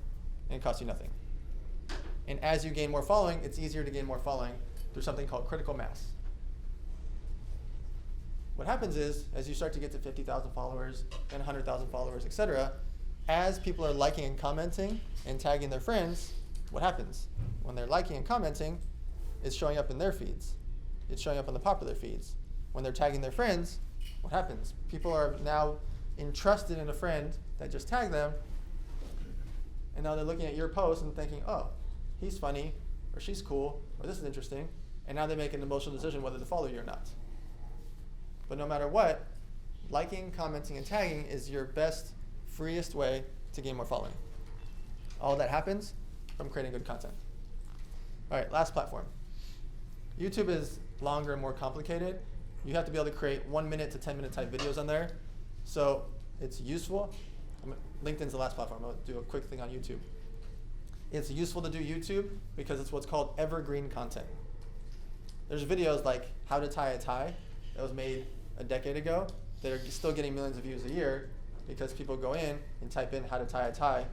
and it costs you nothing. And as you gain more following, it's easier to gain more following through something called critical mass. What happens is, as you start to get to 50,000 followers, then 100,000 followers, etc., as people are liking and commenting and tagging their friends, what happens? When they're liking and commenting, it's showing up in their feeds. It's showing up on the popular feeds. When they're tagging their friends, what happens? People are now entrusted in a friend that just tagged them, and now they're looking at your post and thinking, oh, he's funny, or she's cool, or this is interesting, and now they make an emotional decision whether to follow you or not. But no matter what, liking, commenting, and tagging is your best, freest way to gain more following. All that happens from creating good content. All right, last platform. YouTube is longer and more complicated. You have to be able to create 1 minute to 10-minute type videos on there. So it's useful. LinkedIn's the last platform. I'll do a quick thing on YouTube. It's useful to do YouTube because it's what's called evergreen content. There's videos like how to tie a tie that was made a decade ago that are still getting millions of views a year because people go in and type in how to tie a tie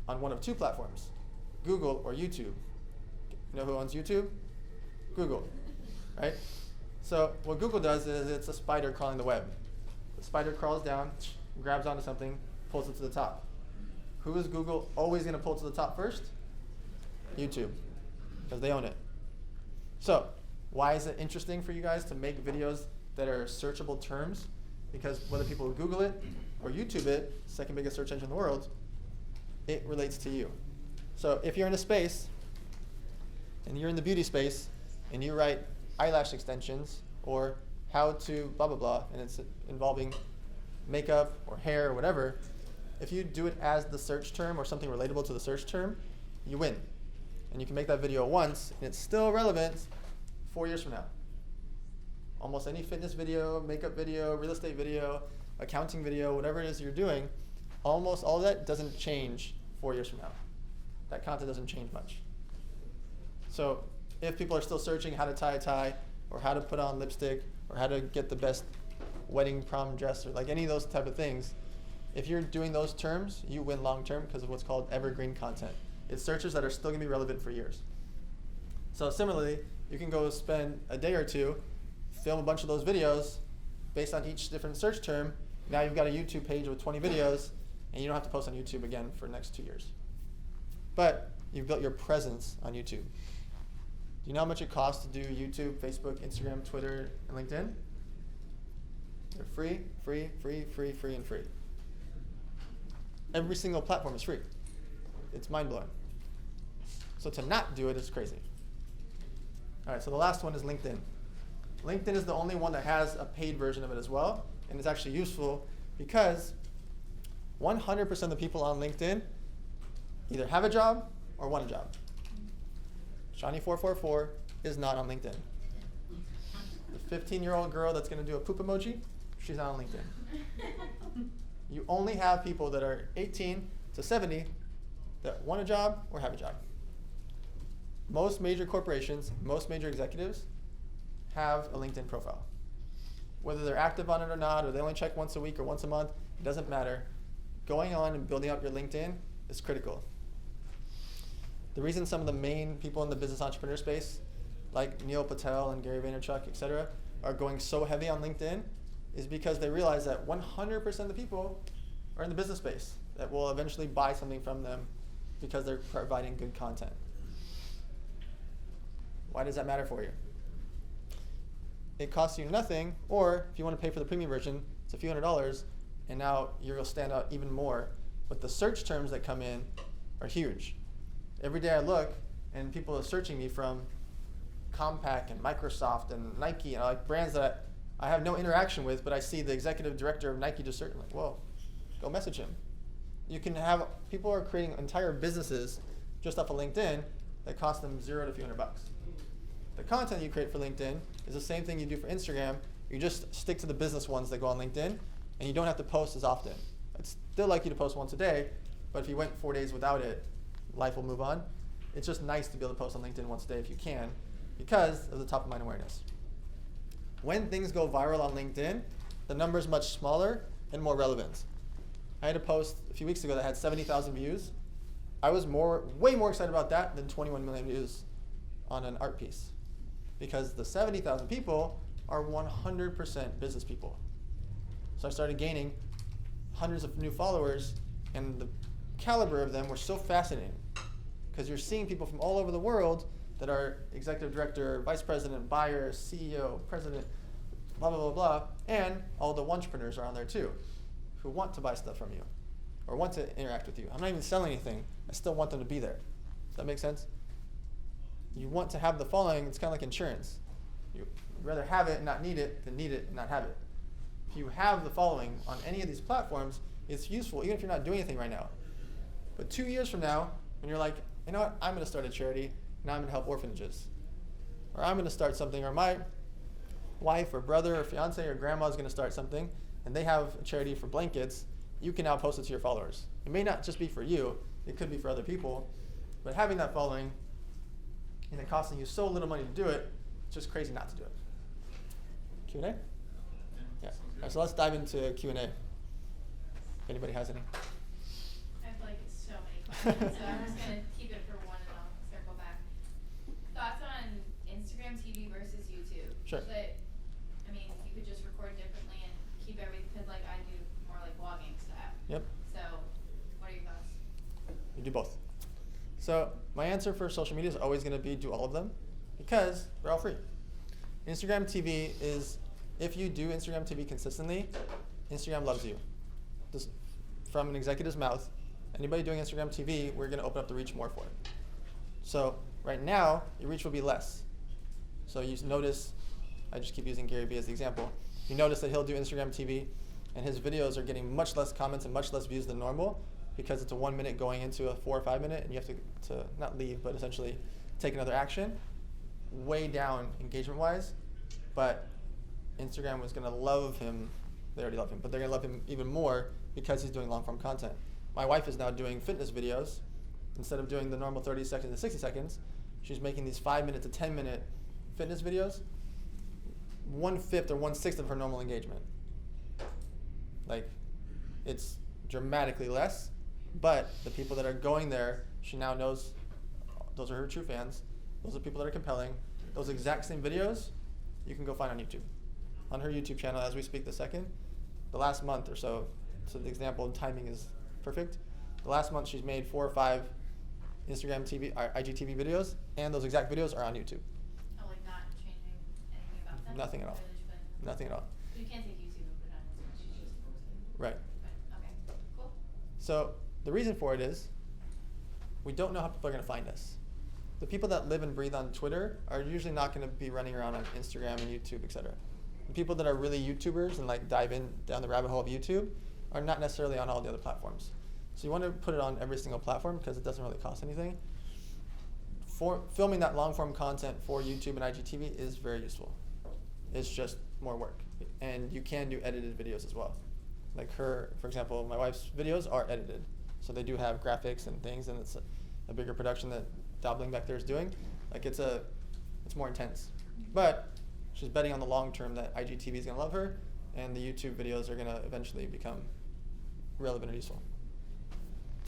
on one of two platforms, Google or YouTube. You know who owns YouTube? Google, right? So what Google does is it's a spider crawling the web. The spider crawls down, grabs onto something, pulls it to the top. Who is Google always going to pull to the top first? YouTube, because they own it. So why is it interesting for you guys to make videos that are searchable terms? Because whether people Google it or YouTube it, second biggest search engine in the world, it relates to you. So if you're in a space, and you're in the beauty space, and you write eyelash extensions, or how to blah, blah, blah, and it's involving makeup or hair or whatever, if you do it as the search term or something relatable to the search term, you win. And you can make that video once, and it's still relevant 4 years from now. Almost any fitness video, makeup video, real estate video, accounting video, whatever it is you're doing, almost all of that doesn't change 4 years from now. That content doesn't change much. So if people are still searching how to tie a tie, or how to put on lipstick, or how to get the best wedding prom dress, or like any of those type of things, if you're doing those terms, you win long term because of what's called evergreen content. It's searches that are still going to be relevant for years. So similarly, you can go spend a day or two, film a bunch of those videos based on each different search term. Now you've got a YouTube page with 20 videos, and you don't have to post on YouTube again for the next 2 years. But you've built your presence on YouTube. Do you know how much it costs to do YouTube, Facebook, Instagram, Twitter, and LinkedIn? They're free, free, free, free, free, and free. Every single platform is free. It's mind-blowing. So to not do it is crazy. All right, so the last one is LinkedIn. LinkedIn is the only one that has a paid version of it as well, and it's actually useful because 100% of the people on LinkedIn either have a job or want a job. Shani444 is not on LinkedIn. The 15-year-old girl that's going to do a poop emoji, she's not on LinkedIn. You only have people that are 18 to 70 that want a job or have a job. Most major corporations, most major executives have a LinkedIn profile. Whether they're active on it or not, or they only check once a week or once a month, it doesn't matter. Going on and building up your LinkedIn is critical. The reason some of the main people in the business entrepreneur space, like Neil Patel and Gary Vaynerchuk, et cetera, are going so heavy on LinkedIn is because they realize that 100% of the people are in the business space that will eventually buy something from them because they're providing good content. Why does that matter for you? It costs you nothing, or if you want to pay for the premium version, it's a few $100s, and now you'll stand out even more. But the search terms that come in are huge. Every day I look, and people are searching me from Compaq and Microsoft and Nike, and like brands that I have no interaction with, but I see the executive director of Nike just searching, like, whoa, go message him. You can have, people are creating entire businesses just off of LinkedIn that cost them $0 to a few $100. The content you create for LinkedIn is the same thing you do for Instagram. You just stick to the business ones that go on LinkedIn, and you don't have to post as often. I'd still like you to post once a day, but if you went 4 days without it, life will move on. It's just nice to be able to post on LinkedIn once a day if you can, because of the top of mind awareness. When things go viral on LinkedIn, the number is much smaller and more relevant. I had a post a few weeks ago that had 70,000 views. I was way more excited about that than 21 million views on an art piece, because the 70,000 people are 100% business people. So I started gaining hundreds of new followers, and the caliber of them were so fascinating, because you're seeing people from all over the world that are executive director, vice president, buyer, CEO, president, blah, blah, blah, blah, and all the entrepreneurs are on there too, who want to buy stuff from you or want to interact with you. I'm not even selling anything. I still want them to be there. Does that make sense? You want to have the following. It's kind of like insurance. You'd rather have it and not need it than need it and not have it. If you have the following on any of these platforms, it's useful even if you're not doing anything right now. But 2 years from now, when you're like, you know what, I'm going to start a charity, now I'm going to help orphanages. Or I'm going to start something, or my wife or brother or fiance or grandma is going to start something, and they have a charity for blankets. You can now post it to your followers. It may not just be for you, it could be for other people, but having that following and it costing you so little money to do it, it's just crazy not to do it. Q&A? Yeah. All right, so let's dive into Q&A. If anybody has any. I feel like it's so many questions, so I'm just going to keep it for one and I'll circle back. Thoughts on Instagram TV versus YouTube? Sure. But, I mean, you could just record differently and keep everything, because like I do more like vlogging stuff. Yep. So, what are your thoughts? You do both. So my answer for social media is always going to be do all of them because they're all free. Instagram TV is, if you do Instagram TV consistently, Instagram loves you. Just from an executive's mouth, anybody doing Instagram TV, we're going to open up the reach more for it. So right now, your reach will be less. So you notice, I just keep using Gary Vee as the example. You notice that he'll do Instagram TV and his videos are getting much less comments and much less views than normal because it's a 1 minute going into a 4 or 5 minute and you have to not leave, but essentially take another action. Way down engagement wise, but Instagram was going to love him. They already love him, but they're going to love him even more because he's doing long form content. My wife is now doing fitness videos. Instead of doing the normal 30 seconds to 60 seconds, she's making these 5 minute to 10 minute fitness videos, 1/5 or 1/6 of her normal engagement. Like, it's dramatically less, but the people that are going there, she now knows those are her true fans. Those are people that are compelling. Those exact same videos, you can go find on YouTube. On her YouTube channel, as we speak the second, the last month or so the example and timing is perfect. The last month she's made 4 or 5 Instagram TV, or IGTV videos, and those exact videos are on YouTube. Oh, like not changing anything about them? Nothing at all. Nothing at all. You can't take YouTube and put it on Instagram, she's just posting. Right. Okay, cool. So the reason for it is we don't know how people are going to find us. The people that live and breathe on Twitter are usually not going to be running around on Instagram and YouTube, etc. The people that are really YouTubers and like dive in down the rabbit hole of YouTube are not necessarily on all the other platforms. So you want to put it on every single platform because it doesn't really cost anything. For filming that long form content for YouTube and IGTV is very useful. It's just more work. And you can do edited videos as well. Like her, for example, my wife's videos are edited. So they do have graphics and things, and it's a bigger production that Dabbling back there is doing. Like it's more intense. But she's betting on the long term that IGTV is going to love her, and the YouTube videos are going to eventually become relevant and useful.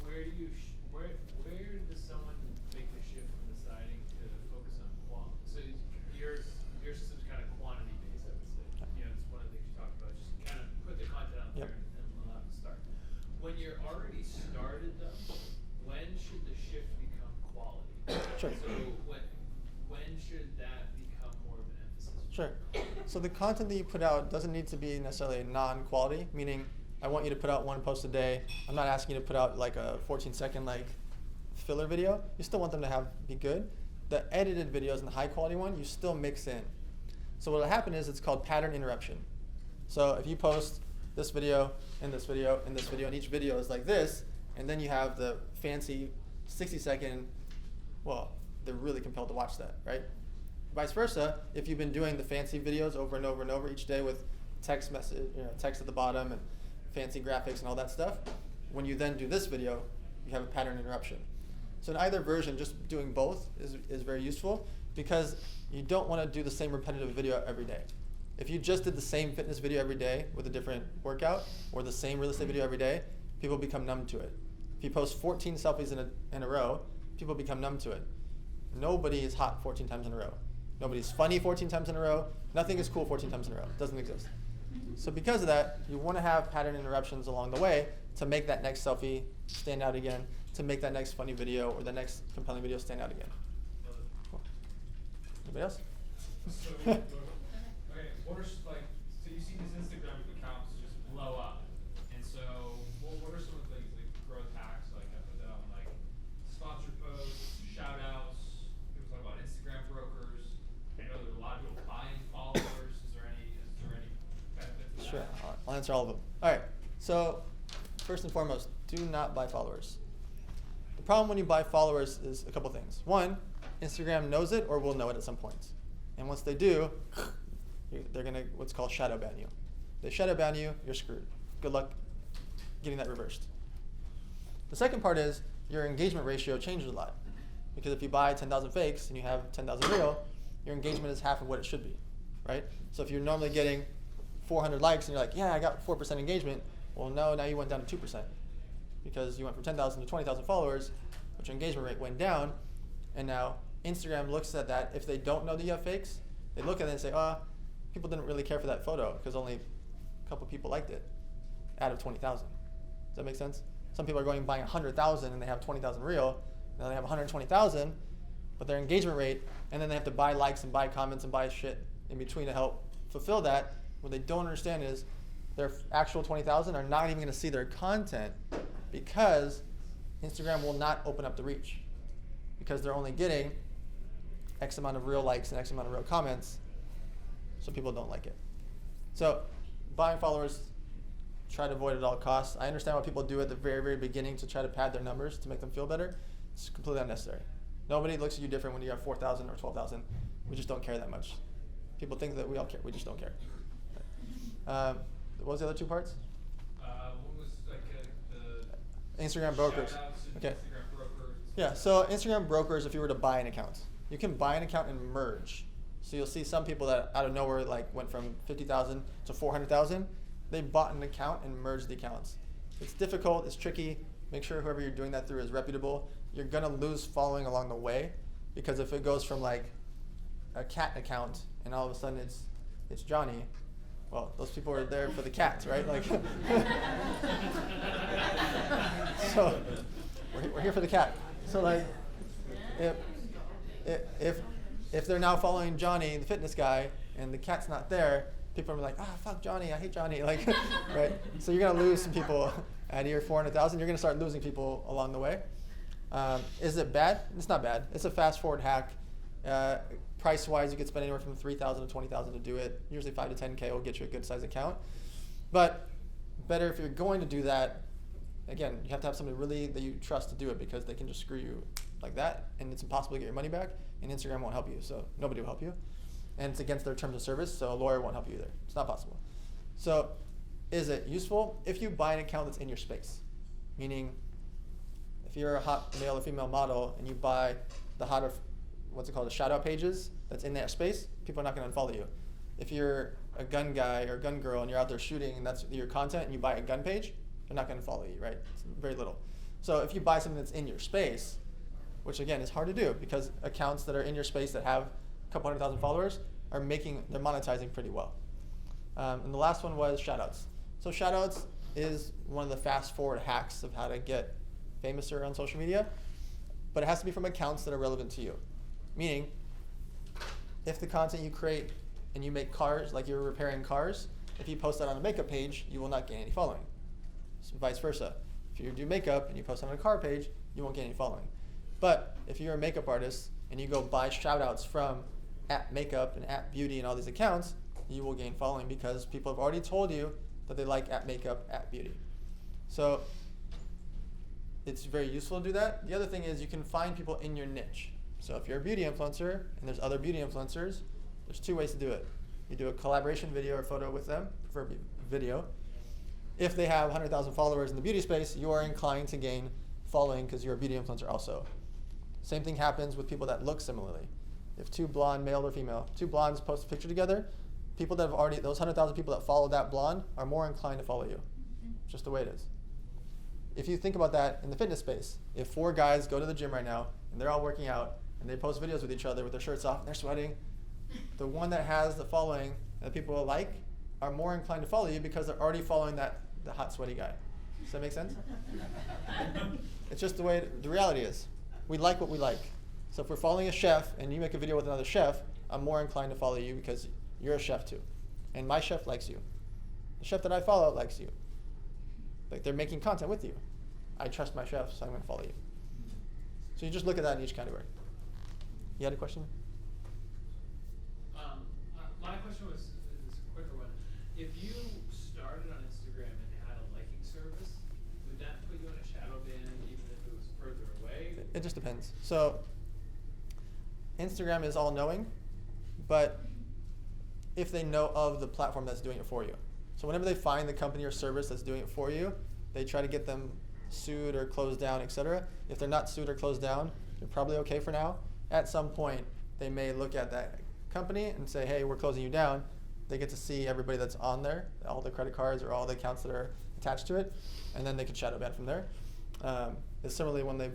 Where does someone make the shift from deciding to focus on quality? So your system's kind of quantity based, I would say. You know, it's one of the things you talked about. Just kind of put the content out there and allow it to start. When you're already started, though, when should the shift become quality? Sure. So when should that become more of an emphasis? Sure. So the content that you put out doesn't need to be necessarily non-quality, meaning I want you to put out 1 post a day. I'm not asking you to put out like a 14-second like filler video. You still want them to be good. The edited videos and the high quality one, you still mix in. So what will happen is it's called pattern interruption. So if you post this video and this video and this video, and each video is like this, and then you have the fancy 60-second, well, they're really compelled to watch that, right? Vice versa, if you've been doing the fancy videos over and over and over each day with text message, text at the bottom and fancy graphics and all that stuff, when you then do this video, you have a pattern interruption. So in either version, just doing both is very useful because you don't want to do the same repetitive video every day. If you just did the same fitness video every day with a different workout or the same real estate video every day, people become numb to it. If you post 14 selfies in a row, people become numb to it. Nobody is hot 14 times in a row. Nobody's funny 14 times in a row. Nothing is cool 14 times in a row. It doesn't exist. So because of that, you want to have pattern interruptions along the way to make that next selfie stand out again, to make that next funny video or the next compelling video stand out again. Cool. Anybody else? So, okay, what are so you see these Instagram accounts just blow up, and so what are some of the things like growth hacks? Like I put that on like sponsored posts, shout outs. People talk about Instagram brokers. I know there's a lot of people buying followers. Is there any benefit to that? Sure, I'll answer all of them. All right, so first and foremost, do not buy followers. The problem when you buy followers is a couple things. One, Instagram knows it or will know it at some point. And once they do, they're going to what's called shadow ban you. They shadow ban you, you're screwed. Good luck getting that reversed. The second part is your engagement ratio changes a lot. Because if you buy 10,000 fakes and you have 10,000 real, your engagement is half of what it should be, right? So if you're normally getting 400 likes and you're like, yeah, I got 4% engagement, well, no, now you went down to 2% because you went from 10,000 to 20,000 followers, but your engagement rate went down, and now Instagram looks at that. If they don't know that you have fakes, they look at it and say, people didn't really care for that photo because only a couple people liked it out of 20,000. Does that make sense? Some people are going and buying 100,000 and they have 20,000 real, now they have 120,000, but their engagement rate, and then they have to buy likes and buy comments and buy shit in between to help fulfill that. What they don't understand is their actual 20,000 are not even going to see their content because Instagram will not open up the reach because they're only getting X amount of real likes and X amount of real comments, so people don't like it. So buying followers, try to avoid it at all costs. I understand what people do at the very, very beginning to try to pad their numbers to make them feel better. It's completely unnecessary. Nobody looks at you different when you have 4,000 or 12,000. We just don't care that much. People think that we all care. We just don't care. What was the other two parts? One was like the Instagram brokers. shout-outs and Okay. Instagram brokers. Yeah, so Instagram brokers, if you were to buy an account, you can buy an account and merge. So you'll see some people that out of nowhere like went from 50,000 to 400,000. They bought an account and merged the accounts. It's difficult, it's tricky. Make sure whoever you're doing that through is reputable. You're gonna lose following along the way because if it goes from like a cat account and all of a sudden it's Johnny, well, those people are there for the cats, right? Like, so we're here for the cat. So like, if they're now following Johnny, the fitness guy, and the cat's not there, people are like, fuck Johnny, I hate Johnny, like, right? So you're gonna lose some people out of your 400,000. You're gonna start losing people along the way. Is it bad? It's not bad. It's a fast forward hack. Price-wise, you could spend anywhere from 3,000 to 20,000 to do it. Usually 5 to 10K will get you a good size account. But better if you're going to do that, again, you have to have somebody really that you trust to do it because they can just screw you like that and it's impossible to get your money back and Instagram won't help you, so nobody will help you. And it's against their terms of service, so a lawyer won't help you either. It's not possible. So is it useful? If you buy an account that's in your space, meaning if you're a hot male or female model and you buy the hotter, what's it called, the shout out pages that's in that space, people are not going to unfollow you. If you're a gun guy or a gun girl and you're out there shooting and that's your content and you buy a gun page, they're not going to follow you, right? It's very little. So if you buy something that's in your space, which again is hard to do because accounts that are in your space that have a couple 100,000 followers they're monetizing pretty well. And the last one was shoutouts. So shoutouts is one of the fast forward hacks of how to get famouser on social media, but it has to be from accounts that are relevant to you. Meaning, if the content you create and you make cars, like you're repairing cars, if you post that on a makeup page, you will not gain any following. So vice versa. If you do makeup and you post on a car page, you won't get any following. But if you're a makeup artist and you go buy shoutouts from @makeup and @beauty and all these accounts, you will gain following because people have already told you that they like @makeup, @beauty. So it's very useful to do that. The other thing is you can find people in your niche. So if you're a beauty influencer and there's other beauty influencers, there's two ways to do it. You do a collaboration video or photo with them, prefer video. If they have 100,000 followers in the beauty space, you are inclined to gain following because you're a beauty influencer also. Same thing happens with people that look similarly. If two blonde, male or female, two blondes post a picture together, people that have already, those 100,000 people that follow that blonde are more inclined to follow you. Just the way it is. If you think about that in the fitness space, if 4 guys go to the gym right now and they're all working out and they post videos with each other with their shirts off and they're sweating, the one that has the following that people will like are more inclined to follow you because they're already following the hot, sweaty guy. Does that make sense? It's just the way the reality is. We like what we like. So if we're following a chef and you make a video with another chef, I'm more inclined to follow you because you're a chef too. And my chef likes you. The chef that I follow likes you. Like they're making content with you. I trust my chef, so I'm going to follow you. So you just look at that in each category. You had a question? My question was is a quicker one. If you started on Instagram and had a liking service, would that put you on a shadow ban even if it was further away? It just depends. So Instagram is all-knowing, but if they know of the platform that's doing it for you. So whenever they find the company or service that's doing it for you, they try to get them sued or closed down, etc. If they're not sued or closed down, you're probably okay for now. At some point, they may look at that company and say, hey, we're closing you down. They get to see everybody that's on there, all the credit cards or all the accounts that are attached to it, and then they can shadow ban from there. Similarly, when they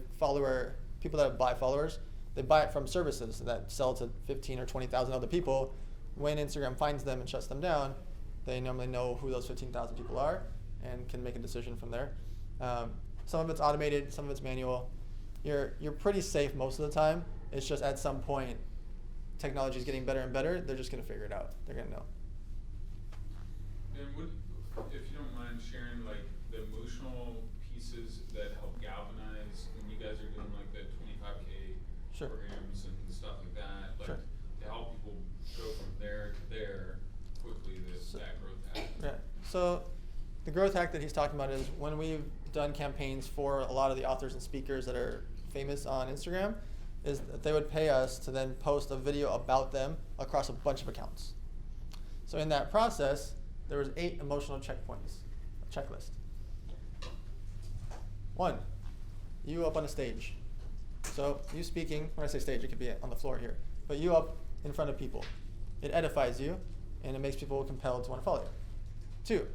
people that buy followers, they buy it from services that sell to 15 or 20,000 other people. When Instagram finds them and shuts them down, they normally know who those 15,000 people are and can make a decision from there. Some of it's automated, some of it's manual. You're pretty safe most of the time. It's just at some point, technology is getting better and better. They're just going to figure it out. They're going to know. And if you don't mind sharing, like, the emotional pieces that help galvanize when you guys are doing, like, the 25K Sure. programs and stuff like that, like, Sure. to help people go from there to there quickly, that growth hack. Yeah. So the growth hack that he's talking about is when we've done campaigns for a lot of the authors and speakers that are famous on Instagram, is that they would pay us to then post a video about them across a bunch of accounts. So in that process, there was 8 emotional checkpoints, a checklist. 1, you up on a stage. So you speaking, when I say stage, it could be on the floor here, but you up in front of people. It edifies you, and it makes people compelled to want to follow you. 2,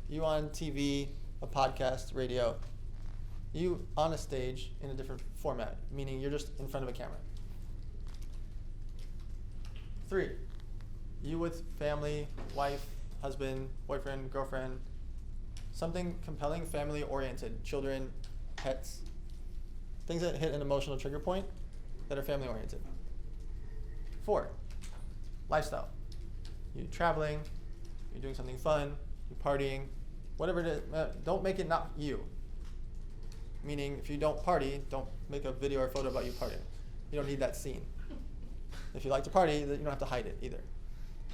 you on TV, a podcast, radio. You on a stage in a different format, meaning you're just in front of a camera. 3, you with family, wife, husband, boyfriend, girlfriend, something compelling, family-oriented, children, pets, things that hit an emotional trigger point that are family-oriented. 4, lifestyle. You're traveling, you're doing something fun, you're partying, whatever it is. Don't make it not you. Meaning, if you don't party, don't make a video or photo about you partying. You don't need that scene. If you like to party, then you don't have to hide it either.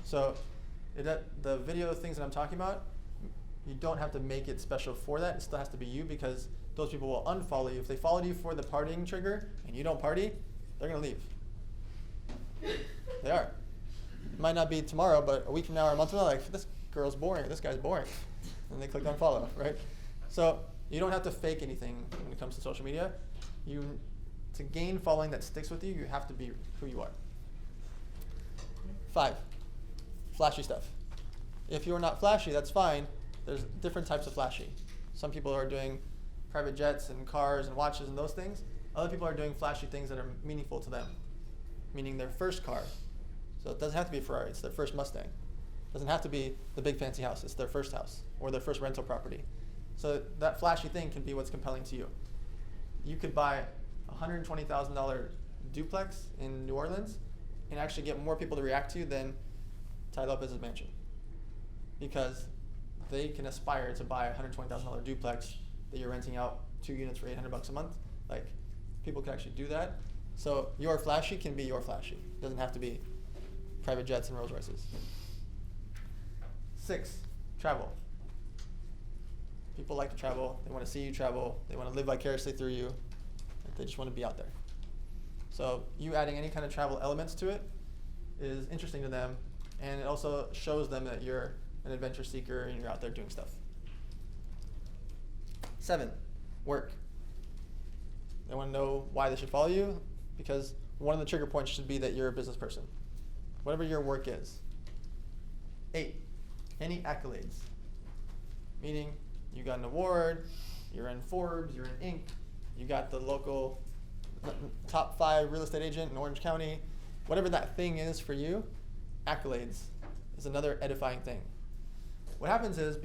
So the video things that I'm talking about, you don't have to make it special for that. It still has to be you, because those people will unfollow you. If they followed you for the partying trigger and you don't party, they're going to leave. They are. It might not be tomorrow, but a week from now or a month from now, like, this girl's boring, this guy's boring. And they click unfollow, right? So you don't have to fake anything when it comes to social media. To gain following that sticks with you, you have to be who you are. 5, flashy stuff. If you're not flashy, that's fine. There's different types of flashy. Some people are doing private jets and cars and watches and those things. Other people are doing flashy things that are meaningful to them, meaning their first car. So it doesn't have to be a Ferrari, it's their first Mustang. It doesn't have to be the big fancy house, it's their first house or their first rental property. So that flashy thing can be what's compelling to you. You could buy a $120,000 duplex in New Orleans and actually get more people to react to you than Ty Lopez's mansion, because they can aspire to buy a $120,000 duplex that you're renting out 2 units for $800 a month. Like, people can actually do that. So your flashy can be your flashy. It doesn't have to be private jets and Rolls Royces. 6, travel. People like to travel. They want to see you travel. They want to live vicariously through you. They just want to be out there. So you adding any kind of travel elements to it is interesting to them, and it also shows them that you're an adventure seeker and you're out there doing stuff. 7, work. They want to know why they should follow you, because one of the trigger points should be that you're a business person, whatever your work is. 8, any accolades, meaning you got an award, you're in Forbes, you're in Inc., you got the local top 5 real estate agent in Orange County, whatever that thing is for you. Accolades is another edifying thing. What happens is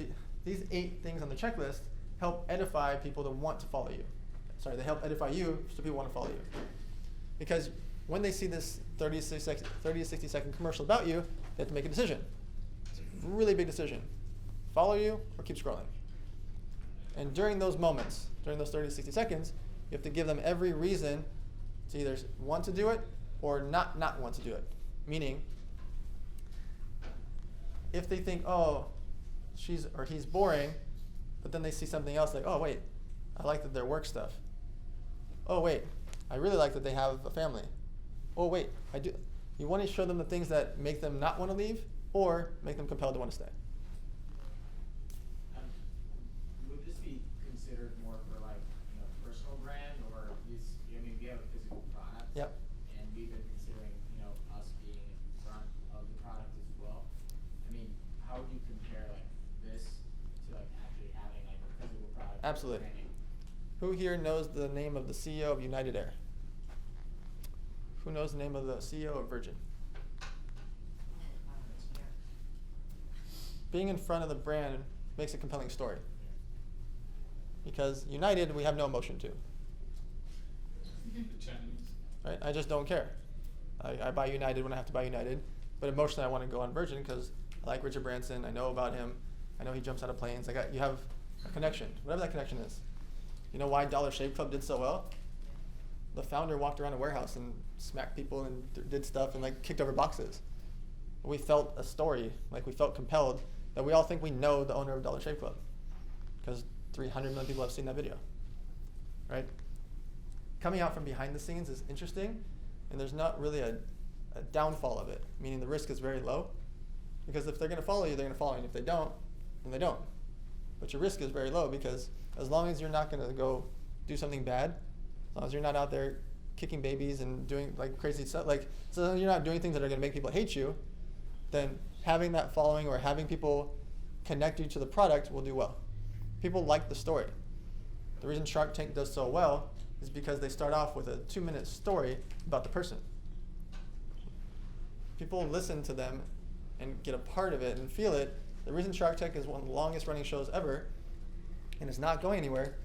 these 8 things on the checklist help edify people to want to follow you. Sorry, they help edify you so people want to follow you. Because when they see this 30 to 60 second commercial about you, they have to make a decision. It's a really big decision. Follow you or keep scrolling. And during those moments, during those 30 to 60 seconds, you have to give them every reason to either want to do it or not want to do it. Meaning, if they think, oh, she's or he's boring, but then they see something else like, oh, wait, I like that their work stuff. Oh, wait, I really like that they have a family. oh wait, I do. You want to show them the things that make them not want to leave or make them compelled to want to stay. Would this be considered more for like, personal brand, or is, I mean, we have a physical product? Yep. And we've been considering, us being in front of the product as well. I mean, how would you compare like this to like actually having like a physical product? Absolutely. branding? Who here knows the name of the CEO of United Air? Who knows the name of the CEO of Virgin? Being in front of the brand makes a compelling story. Because United, we have no emotion to. The Chinese. Right? I just don't care. I buy United when I have to buy United, but emotionally I want to go on Virgin because I like Richard Branson. I know about him. I know he jumps out of planes. You have a connection, whatever that connection is. You know why Dollar Shave Club did so well? The founder walked around a warehouse and smacked people and did stuff and like kicked over boxes. We felt a story, like we felt compelled that we all think we know the owner of Dollar Shave Club because 300 million people have seen that video, right? Coming out from behind the scenes is interesting, and there's not really a downfall of it, meaning the risk is very low, because if they're going to follow you, they're going to follow you, and if they don't, then they don't. But your risk is very low because as long as you're not going to go do something bad, as long as you're not out there kicking babies and doing like crazy stuff, so long as you're not doing things that are going to make people hate you, then having that following or having people connect you to the product will do well. People like the story. The reason Shark Tank does so well is because they start off with a 2-minute story about the person. People listen to them and get a part of it and feel it. The reason Shark Tank is one of the longest running shows ever and is not going anywhere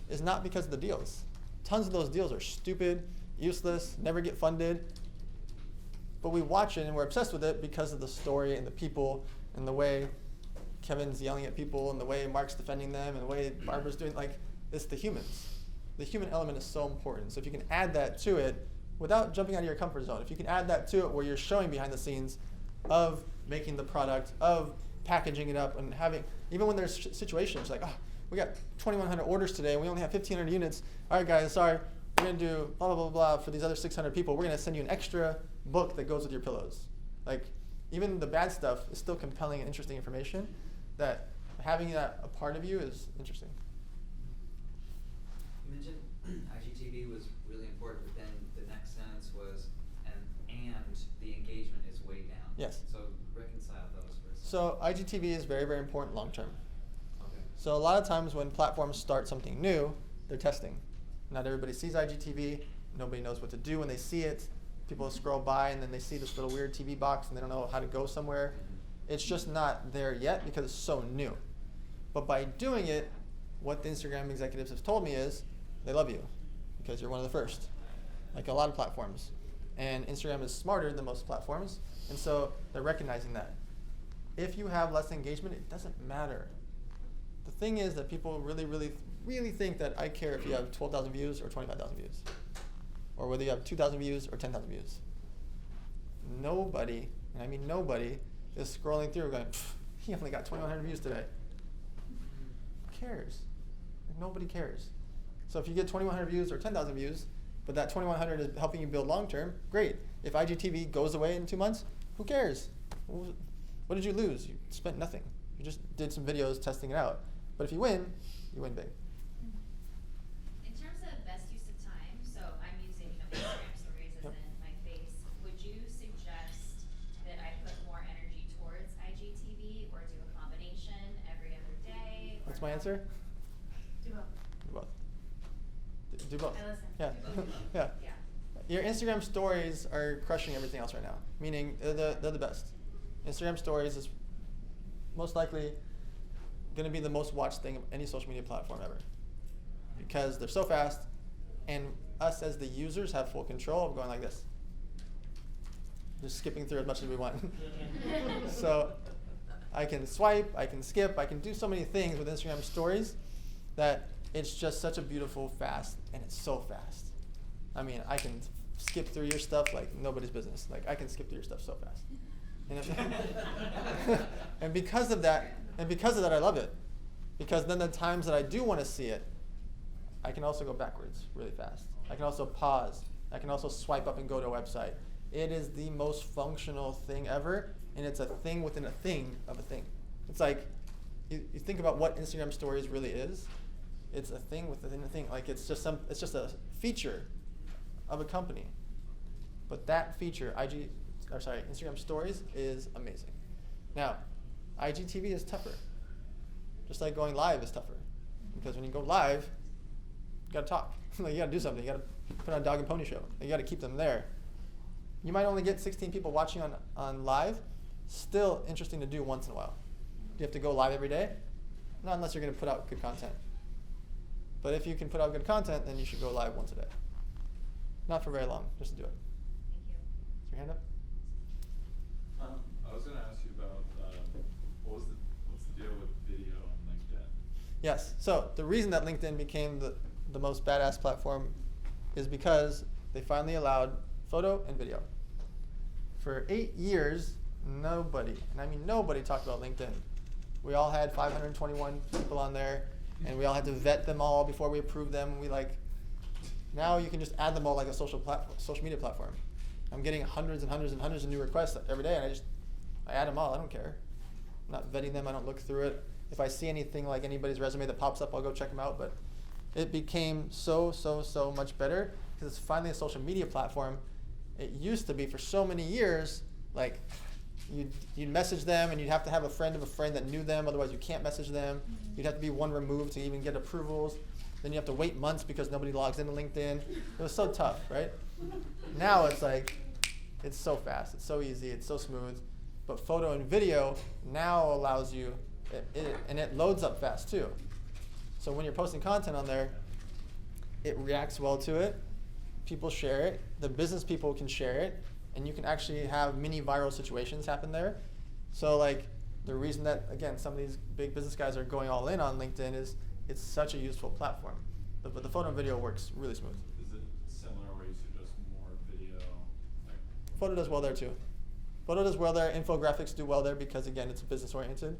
is not because of the deals. Tons of those deals are stupid, useless, never get funded. But we watch it and we're obsessed with it because of the story and the people and the way Kevin's yelling at people and the way Mark's defending them and the way Barbara's doing, it's the humans. The human element is so important. So if you can add that to it without jumping out of your comfort zone, if you can add that to it where you're showing behind the scenes of making the product, of packaging it up and having, even when there's situations like, we got 2,100 orders today and we only have 1,500 units. All right, guys, sorry, we're going to do blah, blah, blah, blah for these other 600 people. We're going to send you an extra book that goes with your pillows. Even the bad stuff is still compelling and interesting information that having that a part of you is interesting. You mentioned IGTV was really important, but then the next sentence was, and the engagement is way down. Yes. So reconcile those for a second. So IGTV is very, very important long term. Okay. So a lot of times when platforms start something new, they're testing. Not everybody sees IGTV. Nobody knows what to do when they see it. People scroll by and then they see this little weird TV box and they don't know how to go somewhere. It's just not there yet because it's so new. But by doing it, what the Instagram executives have told me is they love you because you're one of the first, like a lot of platforms. And Instagram is smarter than most platforms, and so they're recognizing that. If you have less engagement, it doesn't matter. The thing is that people really, really, really think that I care if you have 12,000 views or 25,000 views, or whether you have 2,000 views or 10,000 views. Nobody, and I mean nobody, is scrolling through going, he only got 2,100 views today. Who cares? Nobody cares. So if you get 2,100 views or 10,000 views, but that 2,100 is helping you build long term, great. If IGTV goes away in 2 months, who cares? What did you lose? You spent nothing. You just did some videos testing it out. But if you win big. In terms of best use of time, so I'm using Instagram stories as Yep. in my face. Would you suggest that I put more energy towards IGTV or do a combination every other day? What's or my answer? Do both. Do both. Do both. I listen. Yeah. Do both. Yeah. Yeah. Your Instagram stories are crushing everything else right now, meaning they're the best. Instagram stories is most likely going to be the most watched thing of any social media platform ever because they're so fast, and us as the users have full control of going like this, just skipping through as much as we want. So I can swipe, I can skip, I can do so many things with Instagram stories that it's just such a beautiful, fast, and it's so fast. I mean, I can skip through your stuff like nobody's business. Like, I can skip through your stuff so fast. And because of that, I love it. Because then the times that I do want to see it, I can also go backwards really fast. I can also pause. I can also swipe up and go to a website. It is the most functional thing ever, and it's a thing within a thing of a thing. It's like, you think about what Instagram Stories really is. It's a thing within a thing. Like it's just a feature of a company. But that feature, Instagram Stories is amazing. Now, IGTV is tougher. Just like going live is tougher. Because when you go live, you gotta talk. Like you gotta do something. You gotta put on a dog and pony show. You gotta keep them there. You might only get 16 people watching on live. Still interesting to do once in a while. Do you have to go live every day? Not unless you're gonna put out good content. But if you can put out good content, then you should go live once a day. Not for very long, just to do it. Thank you. Is your hand up? I was going to ask you about what's the deal with video on LinkedIn? Yes. So the reason that LinkedIn became the most badass platform is because they finally allowed photo and video. For 8 years, nobody, and I mean nobody, talked about LinkedIn. We all had 521 people on there, and we all had to vet them all before we approved them. Now you can just add them all like a social media platform. I'm getting hundreds and hundreds and hundreds of new requests every day, and I add them all. I don't care. I'm not vetting them. I don't look through it. If I see anything like anybody's resume that pops up, I'll go check them out. But it became so much better because it's finally a social media platform. It used to be for so many years, like you'd message them and you'd have to have a friend of a friend that knew them, otherwise you can't message them. You'd have to be one removed to even get approvals. Then you have to wait months because nobody logs into LinkedIn. It was so tough, right? Now it's like, it's so fast, it's so easy, it's so smooth. But photo and video now allows you, and it loads up fast too. So when you're posting content on there, it reacts well to it. People share it. The business people can share it. And you can actually have mini viral situations happen there. So like the reason that, again, some of these big business guys are going all in on LinkedIn is it's such a useful platform. But the photo and video works really smooth. Is it similar where you suggest more video? Photo does well there too. Photo does well there. Infographics do well there because, again, it's business oriented.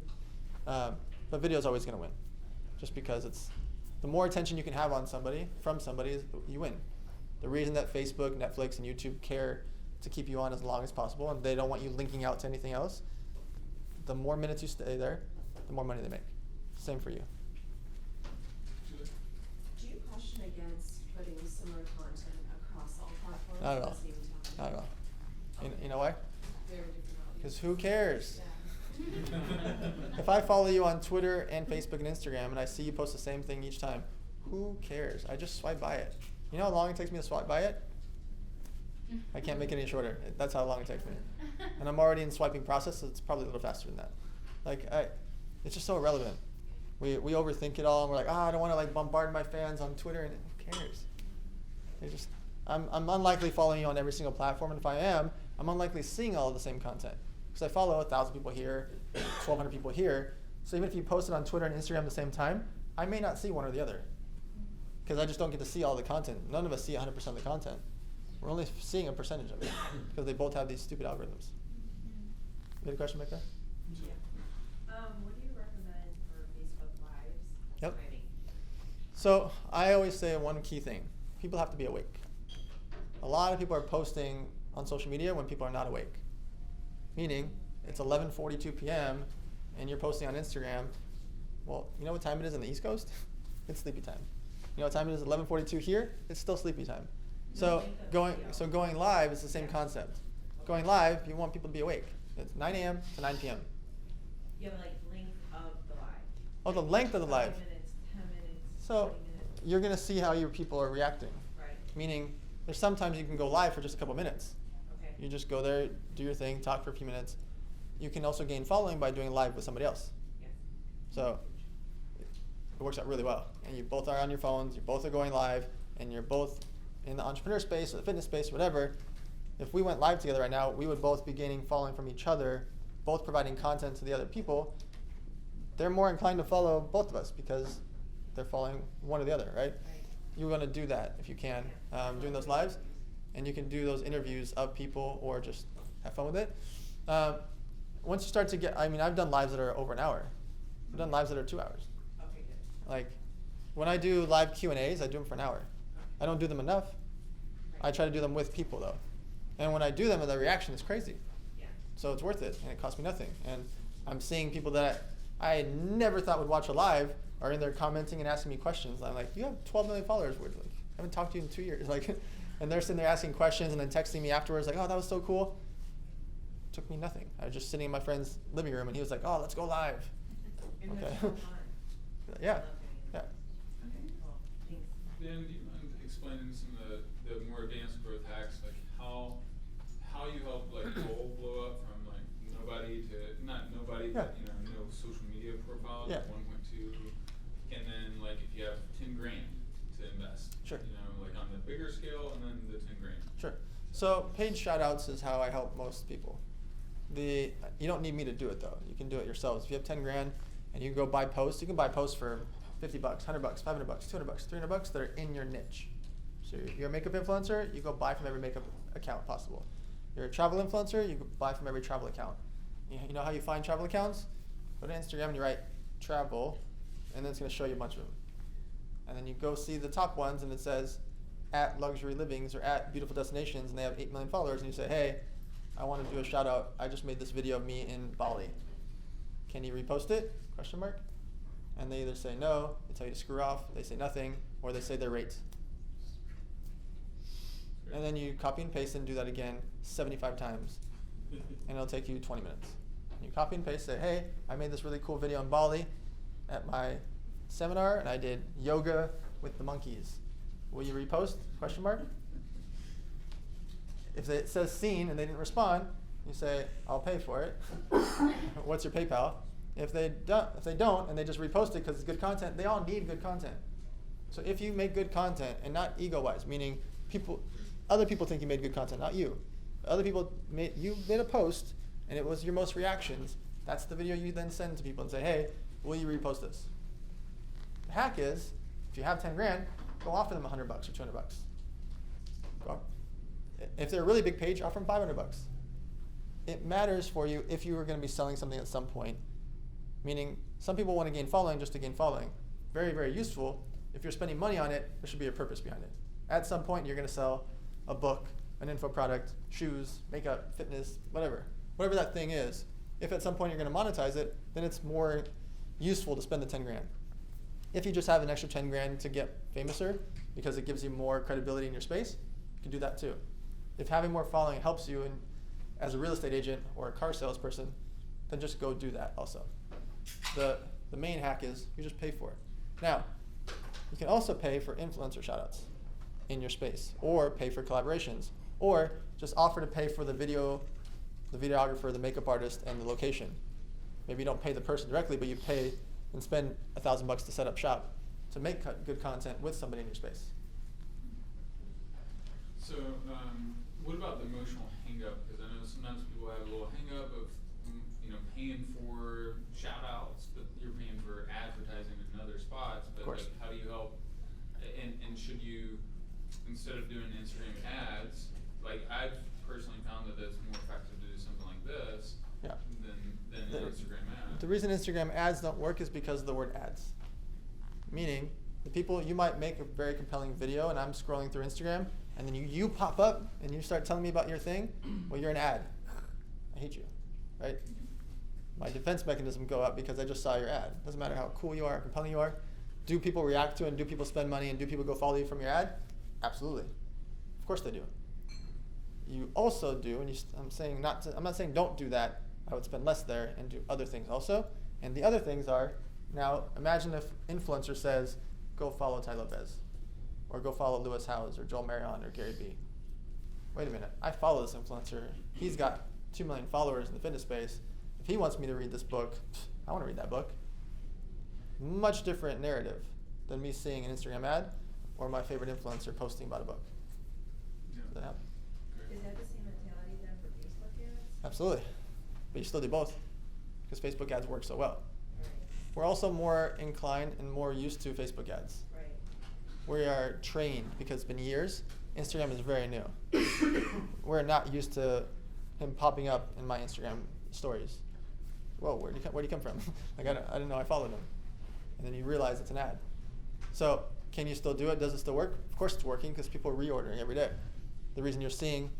But video is always going to win, just because it's the more attention you can have on somebody, from somebody, you win. The reason that Facebook, Netflix, and YouTube care to keep you on as long as possible, and they don't want you linking out to anything else, the more minutes you stay there, the more money they make. Same for you. Do you caution against putting similar content across all platforms Not at all. the same time? Not at all. You know why? Very different audience. Because who cares? Yeah. If I follow you on Twitter and Facebook and Instagram and I see you post the same thing each time, who cares? I just swipe by it. You know how long it takes me to swipe by it? I can't make it any shorter. That's how long it takes me. And I'm already in swiping process, so it's probably a little faster than that. Like, it's just so irrelevant. We overthink it all, and we're like, I don't want to like bombard my fans on Twitter, and who cares? I'm unlikely following you on every single platform, and if I am, I'm unlikely seeing all of the same content. Because I follow 1,000 people here, 1,200 people here. So even if you post it on Twitter and Instagram at the same time, I may not see one or the other. Because I just don't get to see all the content. None of us see 100% of the content. We're only seeing a percentage of it because they both have these stupid algorithms. You had a question back there? Yeah. What do you recommend for Facebook Lives? Yep. Timing? So I always say one key thing. People have to be awake. A lot of people are posting on social media when people are not awake. Meaning, it's 11:42 p.m. and you're posting on Instagram. Well, you know what time it is on the East Coast? It's sleepy time. You know what time it is? 11:42 here. It's still sleepy time. So going live is the same concept. Going live, you want people to be awake. It's 9 a.m. to 9 p.m. You have like length of the live. Oh, the length of the live. 5 minutes, 10 minutes, So 20 minutes. you're gonna see how your people are reacting. Right. Meaning, there's sometimes you can go live for just a couple minutes. Okay. You just go there, do your thing, talk for a few minutes. You can also gain following by doing live with somebody else. Yes. So it works out really well. And you both are on your phones, you both are going live, and you're both in the entrepreneur space or the fitness space or whatever. If we went live together right now, we would both be gaining following from each other, both providing content to the other people. They're more inclined to follow both of us because they're following one or the other, right? Right. You want to do that if you can, doing those lives. And you can do those interviews of people or just have fun with it. Once you start to get, I've done lives that are over an hour. I've done lives that are 2 hours. Okay, good. Like, when I do live Q&As, I do them for an hour. I don't do them enough. I try to do them with people though. And when I do them, the reaction is crazy. Yeah. So it's worth it, and it costs me nothing. And I'm seeing people that I never thought would watch a live are in there commenting and asking me questions. I'm like, you have 12 million followers. We're like, I haven't talked to you in 2 years. Like, and they're sitting there asking questions and then texting me afterwards, like, oh, that was so cool. Took me nothing. I was just sitting in my friend's living room, and he was like, oh, let's go live. And Okay. that's so fun. Yeah. I love Yeah. doing that. Okay, cool, thanks. Dan, do you mind explaining some of the more advanced growth hacks, like how you help like goal blow up from like nobody to not nobody, Yeah. but no social media profile Yeah. to 1.2, and then like if you have 10 grand to invest, Sure. like on the bigger scale, and then the 10 grand. Sure. So paid shoutouts is how I help most people. You don't need me to do it though. You can do it yourselves. If you have 10 grand and you can go buy posts, you can buy posts for $50, $100, $500, $200, $300 that are in your niche. So you're a makeup influencer, you go buy from every makeup account possible. You're a travel influencer, you go buy from every travel account. You know how you find travel accounts? Go to Instagram and you write travel, and then it's going to show you a bunch of them. And then you go see the top ones, and it says at luxury livings or at beautiful destinations, and they have 8 million followers, and you say, hey, I want to do a shout out. I just made this video of me in Bali. Can you repost it? Question mark. And they either say no, they tell you to screw off, they say nothing, or they say their rate. And then you copy and paste and do that again 75 times. And it'll take you 20 minutes. And you copy and paste, say, hey, I made this really cool video in Bali at my seminar, and I did yoga with the monkeys. Will you repost? Question mark. If it says seen and they didn't respond, you say, I'll pay for it. What's your PayPal? If they don't and they just repost it because it's good content, they all need good content. So if you make good content, and not ego-wise, meaning other people think you made good content, not you. Other people you made a post and it was your most reactions. That's the video you then send to people and say, hey, will you repost this? The hack is, if you have 10 grand, go offer them $100 or $200. Go. If they're a really big page, offer them $500. It matters for you if you are going to be selling something at some point. Meaning, some people want to gain following just to gain following. Very, very useful. If you're spending money on it, there should be a purpose behind it. At some point, you're going to sell a book, an info product, shoes, makeup, fitness, whatever. Whatever that thing is. If at some point you're going to monetize it, then it's more useful to spend the 10 grand. If you just have an extra 10 grand to get famouser because it gives you more credibility in your space, you can do that too. If having more following helps you as a real estate agent or a car salesperson, then just go do that also. The main hack is you just pay for it. Now, you can also pay for influencer shoutouts in your space, or pay for collaborations, or just offer to pay for the videographer, the makeup artist, and the location. Maybe you don't pay the person directly, but you pay and spend $1,000 to set up shop to make good content with somebody in your space. So, what about the emotional hang-up? Because I know sometimes people have a little hang-up of, paying for shout-outs, but you're paying for advertising in other spots. But like, how do you help? And should you, instead of doing Instagram ads, like I've personally found that it's more effective to do something like this than an Instagram ad. The reason Instagram ads don't work is because of the word ads. Meaning, you might make a very compelling video, and I'm scrolling through Instagram, and then you pop up and you start telling me about your thing. Well, you're an ad. I hate you, right? My defense mechanism go up because I just saw your ad. Doesn't matter how cool you are, how compelling you are. Do people react to it, and do people spend money, and do people go follow you from your ad? Absolutely. Of course they do. You also do, and I'm not saying don't do that. I would spend less there and do other things also. And the other things are, now imagine if influencer says, go follow Ty Lopez, or go follow Lewis Howes, or Joel Marion, or Gary Vee. Wait a minute, I follow this influencer. He's got 2 million followers in the fitness space. If he wants me to read this book, I want to read that book. Much different narrative than me seeing an Instagram ad or my favorite influencer posting about a book. Yeah. Does that happen? Is that the same mentality then for Facebook ads? Absolutely. But you still do both because Facebook ads work so well. Right. We're also more inclined and more used to Facebook ads. Right. We are trained because it's been years. Instagram is very new. We're not used to him popping up in my Instagram stories. Whoa, where'd he come from? Like I didn't know I followed him. And then you realize it's an ad. So can you still do it? Does it still work? Of course it's working because people are reordering every day. The reason you're seeing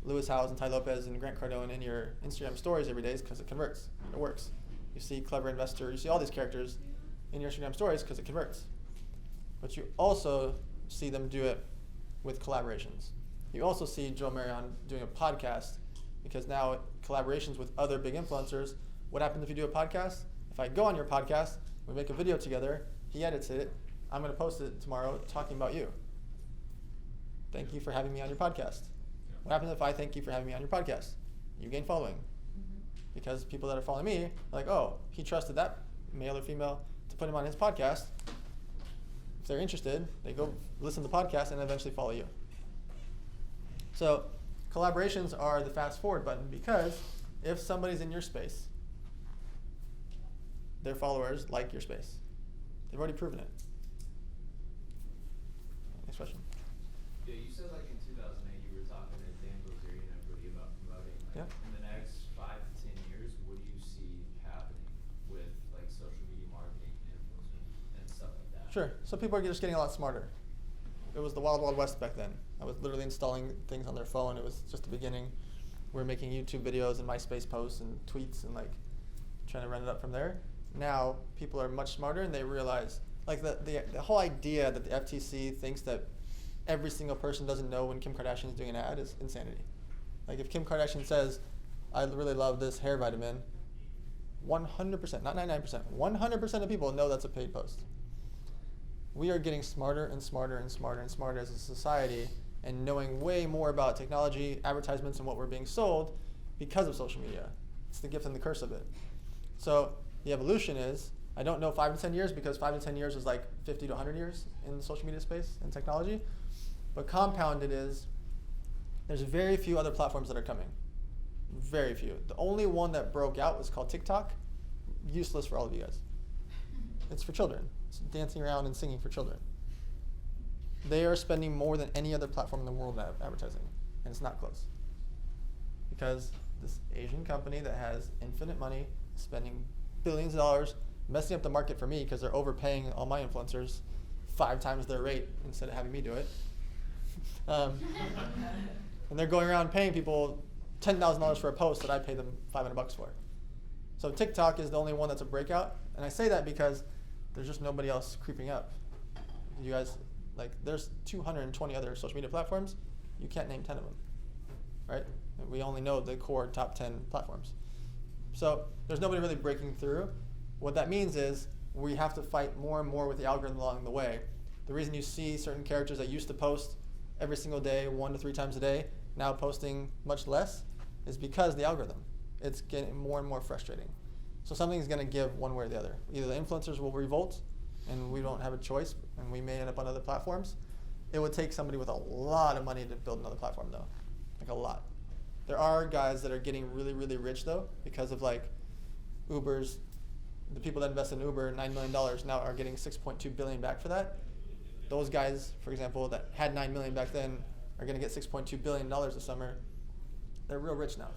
Lewis Howes and Ty Lopez and Grant Cardone in your Instagram stories every day is because it converts. It works. You see Clever Investor, you see all these characters in your Instagram stories because it converts. But you also see them do it with collaborations. You also see Joe Marion doing a podcast because now collaborations with other big influencers. What happens if you do a podcast? If I go on your podcast, we make a video together, he edits it, I'm going to post it tomorrow talking about you. Thank you for having me on your podcast. What happens if I thank you for having me on your podcast? You gain following. Because people that are following me are like, oh, he trusted that male or female to put him on his podcast. If they're interested, they go listen to the podcast and eventually follow you. So collaborations are the fast forward button because if somebody's in your space, their followers like your space. They've already proven it. Next question. Yeah, you said like in 2008 you were talking to Dan Bilzerian and everybody about promoting. Like, Yeah. in the next 5 to 10 years, what do you see happening with like social media marketing and influencers and stuff like that? Sure. So people are just getting a lot smarter. It was the wild, wild west back then. I was literally installing things on their phone. It was just the beginning. We were making YouTube videos and MySpace posts and tweets and like trying to run it up from there. Now people are much smarter and they realize like the whole idea that the FTC thinks that every single person doesn't know when Kim Kardashian is doing an ad is insanity. Like if Kim Kardashian says, I really love this hair vitamin, 100%, not 99%, 100% of people know that's a paid post. We are getting smarter and smarter and smarter and smarter as a society and knowing way more about technology, advertisements, and what we're being sold because of social media. It's the gift and the curse of it. So the evolution is, I don't know 5 to 10 years because 5 to 10 years is like 50 to 100 years in the social media space and technology. But compounded is, there's very few other platforms that are coming. Very few. The only one that broke out was called TikTok. Useless for all of you guys. It's for children. It's dancing around and singing for children. They are spending more than any other platform in the world at advertising, and it's not close. Because this Asian company that has infinite money, spending billions of dollars, messing up the market for me because they're overpaying all my influencers 5 times their rate instead of having me do it. And they're going around paying people $10,000 for a post that I pay them $500 for. So TikTok is the only one that's a breakout, and I say that because there's just nobody else creeping up. You guys, like, there's 220 other social media platforms. You can't name 10 of them, right? And we only know the core top 10 platforms. So there's nobody really breaking through. What that means is we have to fight more and more with the algorithm along the way. The reason you see certain characters that used to post every single day, 1 to 3 times a day, now posting much less, is because the algorithm. It's getting more and more frustrating. So something's going to give one way or the other. Either the influencers will revolt, and we don't have a choice, and we may end up on other platforms. It would take somebody with a lot of money to build another platform, though. Like a lot. There are guys that are getting really, really rich, though, because of like Uber's, the people that invest in Uber, $9 million now are getting $6.2 billion back for that. Those guys, for example, that had $9 million back then are going to get $6.2 billion this summer. They're real rich now,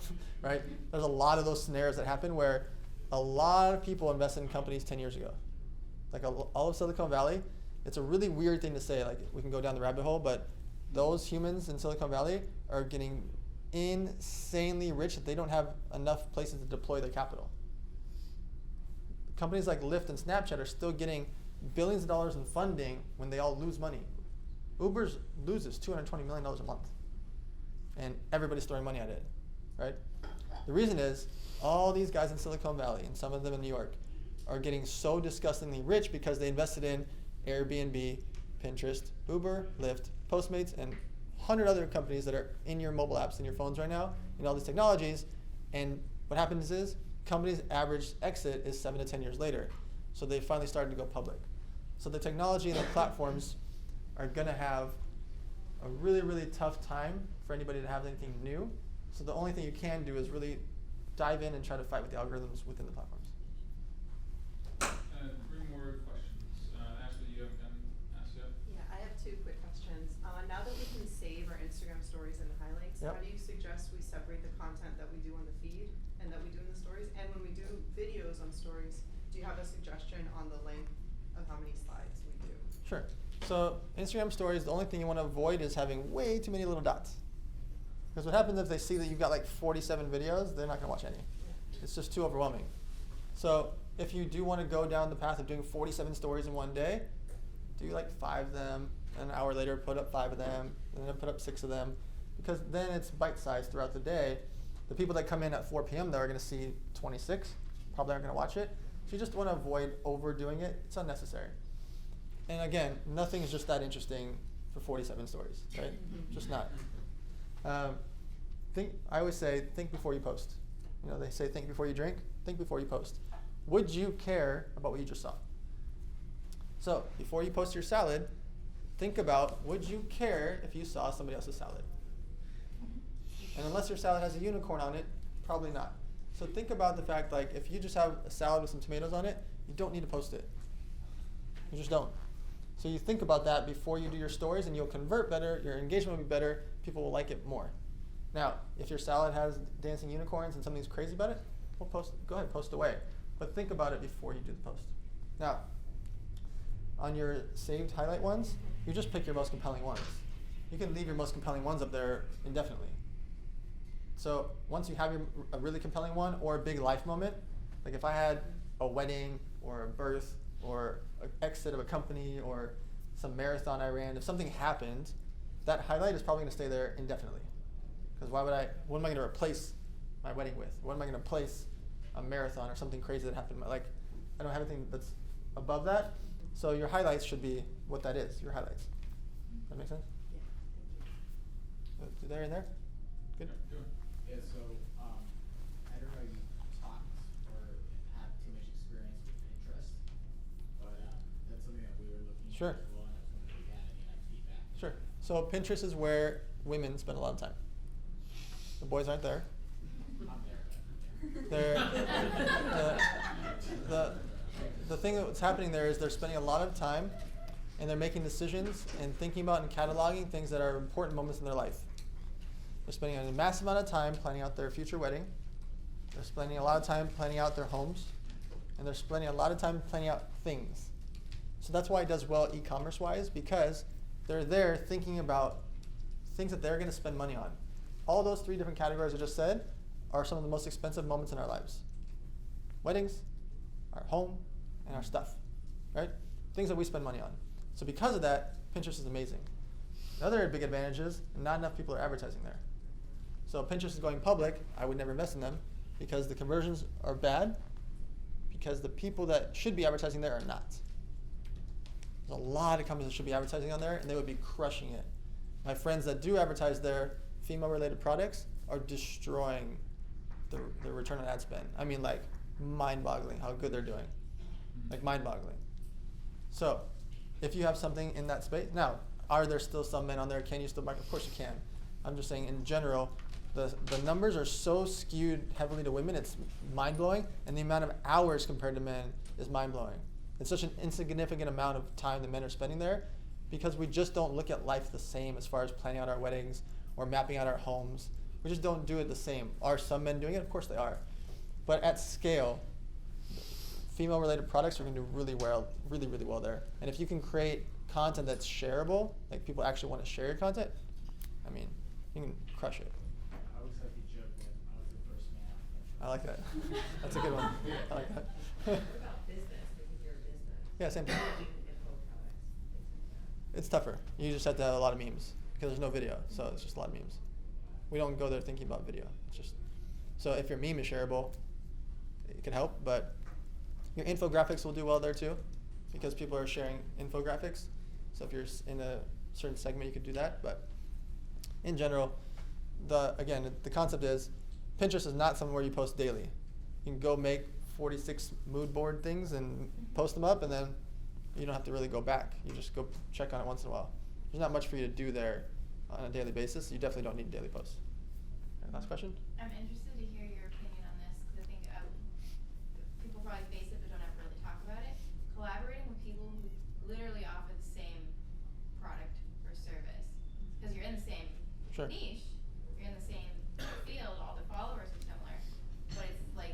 right? There's a lot of those scenarios that happen where a lot of people invested in companies 10 years ago. Like all of Silicon Valley, it's a really weird thing to say, like we can go down the rabbit hole, but those humans in Silicon Valley are getting insanely rich that they don't have enough places to deploy their capital. Companies like Lyft and Snapchat are still getting billions of dollars in funding when they all lose money. Uber loses $220 million a month, and everybody's throwing money at it, right? The reason is all these guys in Silicon Valley, and some of them in New York, are getting so disgustingly rich because they invested in Airbnb, Pinterest, Uber, Lyft, Postmates, and 100 other companies that are in your mobile apps in your phones right now, and all these technologies. And what happens is companies' average exit is 7 to 10 years later. So they finally started to go public. So the technology and the platforms are going to have a really, really tough time for anybody to have anything new. So the only thing you can do is really dive in and try to fight with the algorithms within the platforms. 3 more questions. Ashley, you haven't gotten asked yet? Yeah, I have 2 quick questions. Now that we can save our Instagram stories and highlights, Yep. how do you suggest we separate the content that we do on the feed and that we do in the stories? And when we do videos on stories, do you have a suggestion on the length of how many slides we do? Sure. So Instagram stories, the only thing you want to avoid is having way too many little dots. Because what happens if they see that you've got like 47 videos, they're not going to watch any. It's just too overwhelming. So if you do want to go down the path of doing 47 stories in one day, do like 5 of them, and an hour later put up 5 of them, and then put up 6 of them, because then it's bite-sized throughout the day. The people that come in at 4 p.m. though are going to see 26, probably aren't going to watch it. So you just want to avoid overdoing it. It's unnecessary. And again, nothing is just that interesting for 47 stories, right? Just not. I always say, think before you post. You know, they say think before you drink, think before you post. Would you care about what you just saw? So before you post your salad, think about, would you care if you saw somebody else's salad? And unless your salad has a unicorn on it, probably not. So think about the fact, like, if you just have a salad with some tomatoes on it, you don't need to post it. You just don't. So you think about that before you do your stories, and you'll convert better, your engagement will be better, people will like it more. Now, if your salad has dancing unicorns and something's crazy about it, well, go ahead, post away. But think about it before you do the post. Now, on your saved highlight ones, you just pick your most compelling ones. You can leave your most compelling ones up there indefinitely. So once you have a really compelling one or a big life moment, like if I had a wedding or a birth or an exit of a company or some marathon I ran, if something happened, that highlight is probably going to stay there indefinitely. Because what am I going to replace my wedding with? What am I going to replace a marathon or something crazy that happened? Like, I don't have anything that's above that. So your highlights should be what that is, your highlights. That make sense? Yeah. There and there? Good? Yeah, so I don't know if you talked or have too much experience with Pinterest, but that's something that we were looking Sure. at as well, and I was wondering if you had any like feedback. Sure. So Pinterest is where women spend a lot of time. The boys aren't there. I'm there, but The thing that's happening there is they're spending a lot of time and they're making decisions and thinking about and cataloging things that are important moments in their life. They're spending a massive amount of time planning out their future wedding. They're spending a lot of time planning out their homes. And they're spending a lot of time planning out things. So that's why it does well e-commerce wise, because they're there thinking about things that they're going to spend money on. All those 3 different categories I just said are some of the most expensive moments in our lives. Weddings, our home, and our stuff, right? Things that we spend money on. So because of that, Pinterest is amazing. Another big advantage is not enough people are advertising there. So Pinterest is going public. I would never invest in them because the conversions are bad, because the people that should be advertising there are not. There's a lot of companies that should be advertising on there, and they would be crushing it. My friends that do advertise their female-related products are destroying the return on ad spend. I mean, like, mind-boggling how good they're doing. Like, mind-boggling. So, if you have something in that space, now, are there still some men on there? Can you still market? Of course you can. I'm just saying, in general, the numbers are so skewed heavily to women, it's mind-blowing, and the amount of hours compared to men is mind-blowing. It's such an insignificant amount of time that men are spending there because we just don't look at life the same as far as planning out our weddings or mapping out our homes. We just don't do it the same. Are some men doing it? Of course they are. But at scale, female-related products are going to do really well there. And if you can create content that's shareable, like people actually want to share your content, I mean, you can crush it. I always like to joke that I was the first man on Pinterest. I like that. That's a good one. I like that. What about business, because you're a business? Yeah, same thing. Info products, things like that. It's tougher. You just have to have a lot of memes because there's no video, so it's just a lot of memes. We don't go there thinking about video. It's just so if your meme is shareable, it can help, but your infographics will do well there too because people are sharing infographics. So if you're in a certain segment, you could do that. But in general, the concept is Pinterest is not somewhere you post daily. You can go make 46 mood board things and post them up, and then you don't have to really go back. You just go check on it once in a while. There's not much for you to do there on a daily basis. You definitely don't need daily posts. Right, last question? I'm interested to hear your opinion on this because I think people probably face it but don't ever really talk about it. Collaborating with people who literally offer the same product or service because you're in the same Sure. niche, you're in the same field, all the followers are similar, but it's like,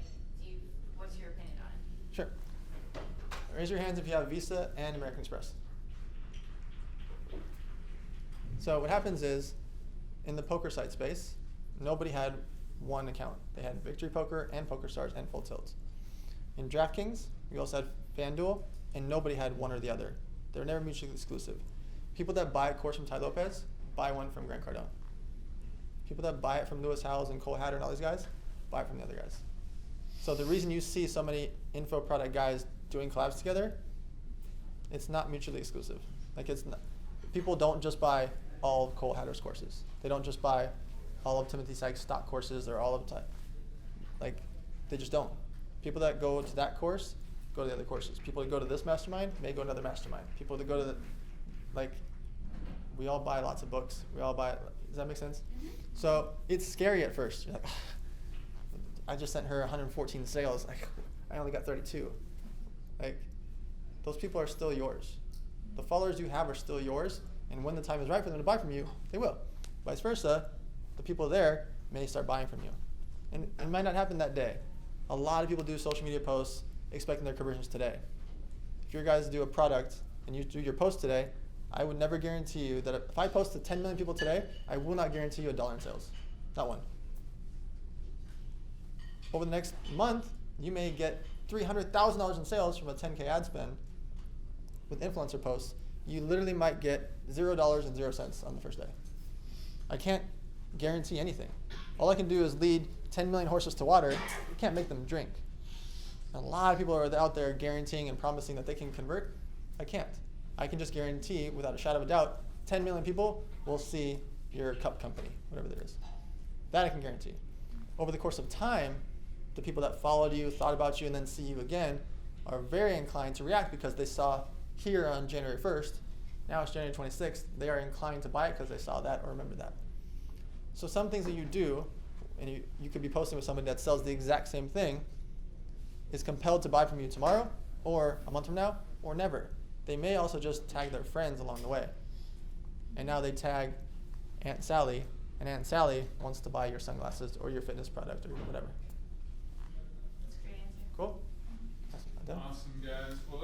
what's your opinion on it? Sure. Raise your hands if you have Visa and American Express. So what happens is, in the poker site space, nobody had one account. They had Victory Poker and PokerStars and Full Tilt. In DraftKings, we also had FanDuel, and nobody had one or the other. They were never mutually exclusive. People that buy a course from Ty Lopez buy one from Grant Cardone. People that buy it from Lewis Howes and Cole Hatter and all these guys buy it from the other guys. So the reason you see so many info product guys doing collabs together, it's not mutually exclusive. Like it's not, people don't just buy all of Cole Hatter's courses. They don't just buy all of Timothy Sykes' stock courses or all of like they just don't. People that go to that course go to the other courses. People that go to this mastermind may go to another mastermind. People that go to we all buy lots of books. We all buy. Does that make sense? Mm-hmm. So it's scary at first. You're like, I just sent her 114 sales. Like, I only got 32. Like, those people are still yours. The followers you have are still yours, and when the time is right for them to buy from you, they will. Vice versa, the people there may start buying from you. And it might not happen that day. A lot of people do social media posts expecting their conversions today. If your guys do a product and you do your post today, I would never guarantee you that if I post to 10 million people today, I will not guarantee you $1 in sales. Not one. Over the next month, you may get $300,000 in sales from a 10K ad spend with influencer posts. You literally might get $0 and 0 cents on the first day. I can't guarantee anything. All I can do is lead 10 million horses to water. I can't make them drink. And a lot of people are out there guaranteeing and promising that they can convert. I can't. I can just guarantee, without a shadow of a doubt, 10 million people will see your cup company, whatever that is. That I can guarantee. Over the course of time, the people that followed you, thought about you, and then see you again are very inclined to react because they saw here on January 1st, now it's January 26th, they are inclined to buy it because they saw that or remember that. So some things that you do, and you could be posting with somebody that sells the exact same thing, is compelled to buy from you tomorrow or a month from now or never. They may also just tag their friends along the way. And now they tag Aunt Sally, and Aunt Sally wants to buy your sunglasses or your fitness product or whatever. That's a great answer. Cool? Done? Awesome, guys. Well,